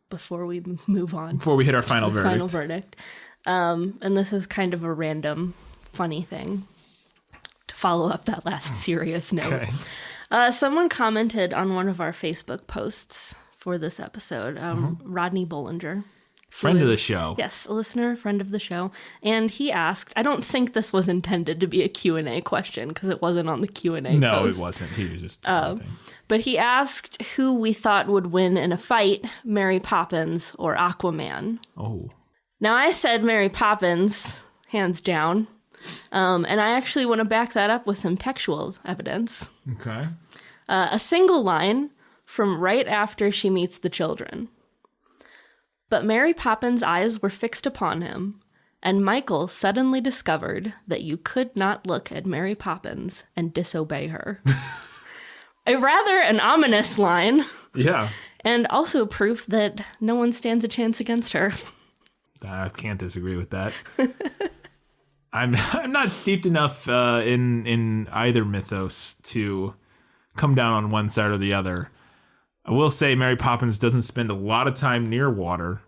before we move on. Before we hit our final verdict. Final verdict. And this is kind of a random, funny thing to follow up that last serious note. Okay. Someone commented on one of our Facebook posts for this episode, Rodney Bollinger. Friend of the show. Yes, a listener, friend of the show. And he asked, I don't think this was intended to be a Q&A question because it wasn't on the Q&A No, post. it wasn't. He was just... But he asked who we thought would win in a fight, Mary Poppins or Aquaman. Oh. Now, I said Mary Poppins, hands down. And I actually want to back that up with some textual evidence. Okay. A single line from right after she meets the children. But Mary Poppins' eyes were fixed upon him, and Michael suddenly discovered that you could not look at Mary Poppins and disobey her. An ominous line. Yeah. And also proof that no one stands a chance against her. I can't disagree with that. I'm not steeped enough in either mythos to come down on one side or the other. I will say Mary Poppins doesn't spend a lot of time near water,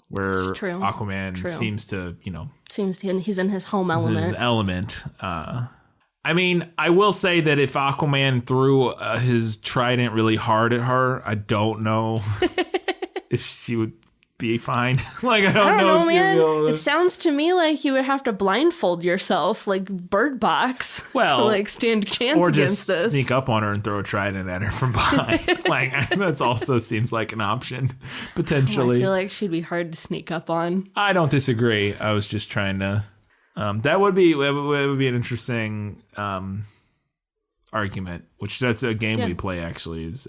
where Aquaman seems to, Seems he's in his home element. I mean, I will say that if Aquaman threw his trident really hard at her, I don't know if she would be fine. I don't know if man. she'd be able to... It sounds to me like you would have to blindfold yourself, like Bird Box, to stand a chance or against just this. Sneak up on her and throw a trident at her from behind. That also seems like an option, potentially. I feel like she'd be hard to sneak up on. I don't disagree. I was just trying to... that would be an interesting argument, which that's a game we play, actually, is...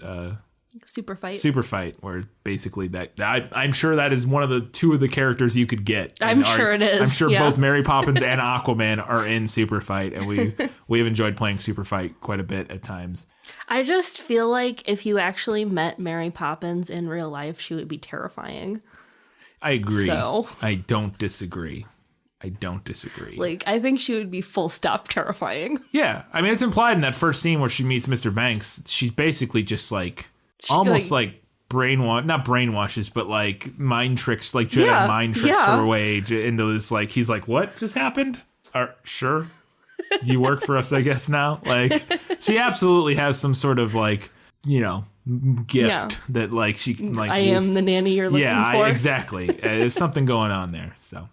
Super Fight, where basically I'm sure that is one of the two of the characters you could get. I'm sure it is. I'm sure both Mary Poppins and Aquaman are in Super Fight, and we have enjoyed playing Super Fight quite a bit at times. I just feel like if you actually met Mary Poppins in real life, she would be terrifying. I agree. So I don't disagree. I think she would be full stop terrifying. Yeah, I mean, it's implied in that first scene where she meets Mr. Banks. She's basically just almost not brainwashes, but mind tricks, Jedi mind tricks her way into this. He's like, what just happened? Sure. You work for us, I guess now. She absolutely has some sort of gift that she I am the nanny you're looking for. Exactly. There's something going on there. So.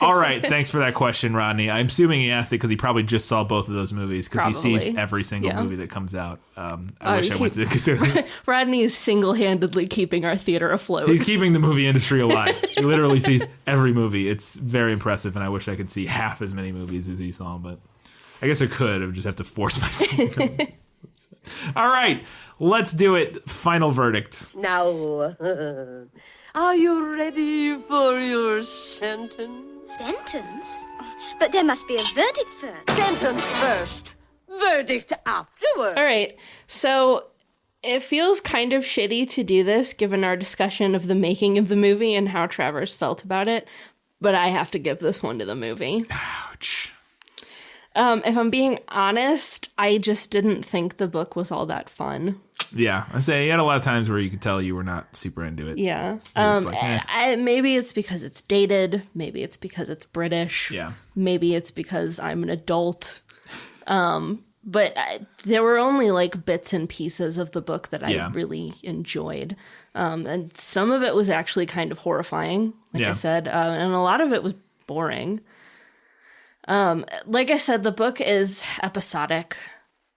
All right, thanks for that question, Rodney. I'm assuming he asked it because he probably just saw both of those movies because he sees every single movie that comes out. I wish I went to... Rodney is single-handedly keeping our theater afloat. He's keeping the movie industry alive. He literally sees every movie. It's very impressive, and I wish I could see half as many movies as he saw, but I guess I could. I would just have to force myself. All right, let's do it. Final verdict. Now, are you ready for your sentence? Sentence? But there must be a verdict first. Sentence first, verdict afterward. All right, so it feels kind of shitty to do this given our discussion of the making of the movie and how Travers felt about it, but I have to give this one to the movie. Ouch. If I'm being honest, I just didn't think the book was all that fun. Yeah, I say you had a lot of times where you could tell you were not super into it. Yeah. Maybe it's because it's dated. Maybe it's because it's British. Yeah. Maybe it's because I'm an adult. But there were only bits and pieces of the book that I really enjoyed. And some of it was actually kind of horrifying, I said. And a lot of it was boring. Like I said, the book is episodic.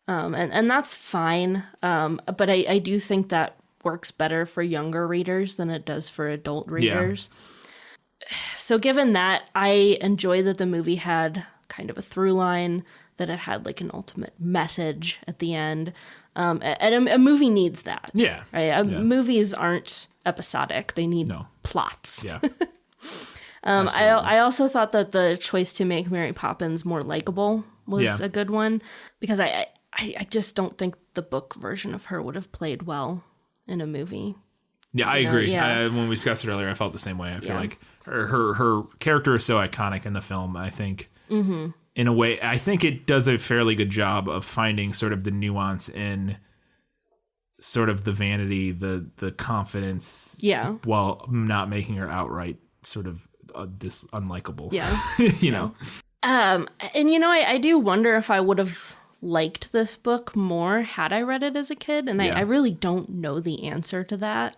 And that's fine. But I do think that works better for younger readers than it does for adult readers. Yeah. So given that, I enjoy that the movie had kind of a through line, that it had an ultimate message at the end. And a movie needs that. Yeah. Right? Movies aren't episodic. They need plots. Yeah. I also thought that the choice to make Mary Poppins more likable was a good one, because I just don't think the book version of her would have played well in a movie. Yeah, I agree. Yeah. When we discussed it earlier, I felt the same way. I feel like her character is so iconic in the film. I think in a way, I think it does a fairly good job of finding sort of the nuance in sort of the vanity, the confidence, while not making her outright sort of unlikable. Yeah. you know. And I do wonder if I would have liked this book more had I read it as a kid, and I really don't know the answer to that.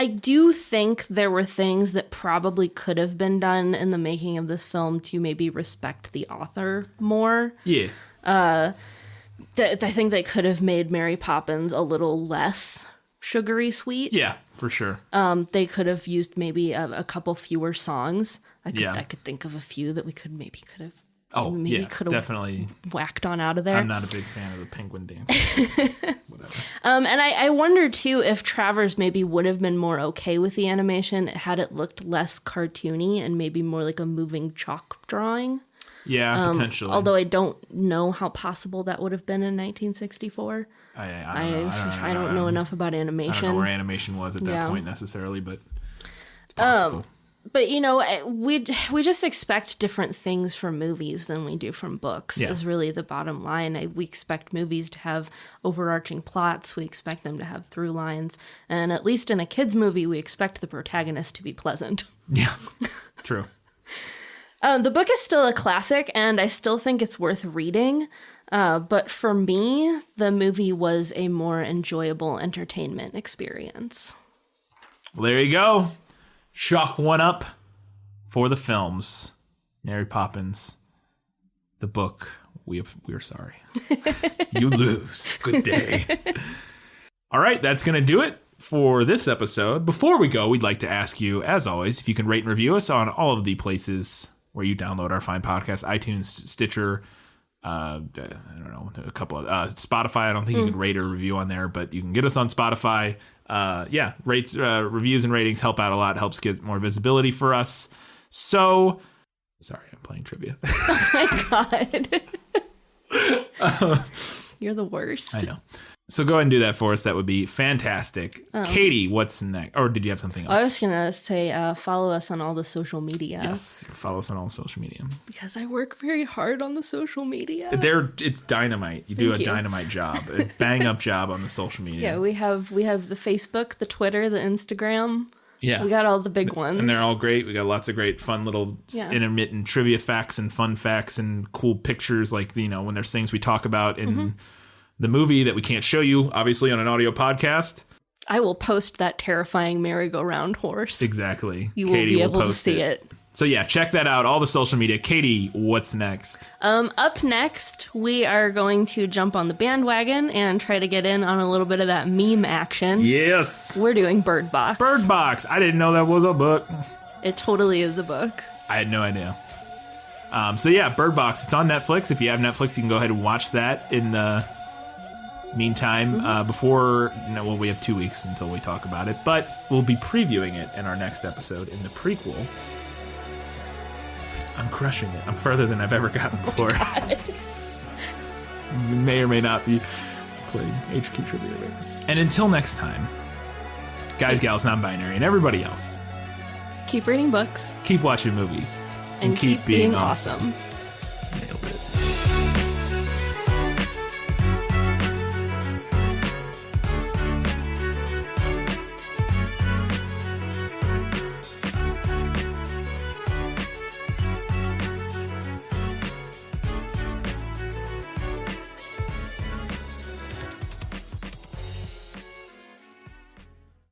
I do think there were things that probably could have been done in the making of this film to maybe respect the author more. Yeah. I think they could have made Mary Poppins a little less sugary sweet. Yeah, for sure. They could have used maybe a couple fewer songs. I could think of a few that we could have. Definitely whacked on out of there. I'm not a big fan of the penguin dance. Whatever. And I wonder too if Travers maybe would have been more okay with the animation had it looked less cartoony and maybe more like a moving chalk drawing. Yeah, potentially. Although I don't know how possible that would have been in 1964. I don't know enough about animation. I don't know where animation was at that point necessarily, but it's possible. But, we just expect different things from movies than we do from books, is really the bottom line. We expect movies to have overarching plots. We expect them to have through lines. And at least in a kid's movie, we expect the protagonist to be pleasant. Yeah, true. The book is still a classic, and I still think it's worth reading. But for me, the movie was a more enjoyable entertainment experience. Well, there you go. Chalk one up for the films. Mary Poppins, the book. We're sorry. You lose. Good day. All right, that's going to do it for this episode. Before we go, we'd like to ask you, as always, if you can rate and review us on all of the places where you download our fine podcast: iTunes, Stitcher, I don't know, a couple of Spotify. I don't think you can rate or review on there, but you can get us on Spotify. Rates, reviews and ratings help out a lot. Helps get more visibility for us. So, sorry, I'm playing trivia. Oh my God. You're the worst. I know. So go ahead and do that for us. That would be fantastic. Katie, what's next? Or did you have something else? I was going to say follow us on all the social media. Yes, follow us on all social media. Because I work very hard on the social media. It's dynamite. You do a dynamite job. A bang-up job on the social media. Yeah, we have the Facebook, the Twitter, the Instagram. Yeah. We got all the big ones. And they're all great. We got lots of great fun little intermittent trivia facts and fun facts and cool pictures, like, when there's things we talk about in the movie that we can't show you, obviously, on an audio podcast. I will post that terrifying merry-go-round horse. Exactly. You Katie will be able to see it. So yeah, check that out. All the social media. Katie, what's next? Up next, we are going to jump on the bandwagon and try to get in on a little bit of that meme action. Yes. We're doing Bird Box. Bird Box. I didn't know that was a book. It totally is a book. I had no idea. So yeah, Bird Box. It's on Netflix. If you have Netflix, you can go ahead and watch that in the meantime, before, we have 2 weeks until we talk about it, but we'll be previewing it in our next episode in the prequel. I'm crushing it. I'm further than I've ever gotten before. May or may not be playing HQ Trivia later. And until next time, guys, gals, non-binary, and everybody else, keep reading books, keep watching movies, and keep being awesome.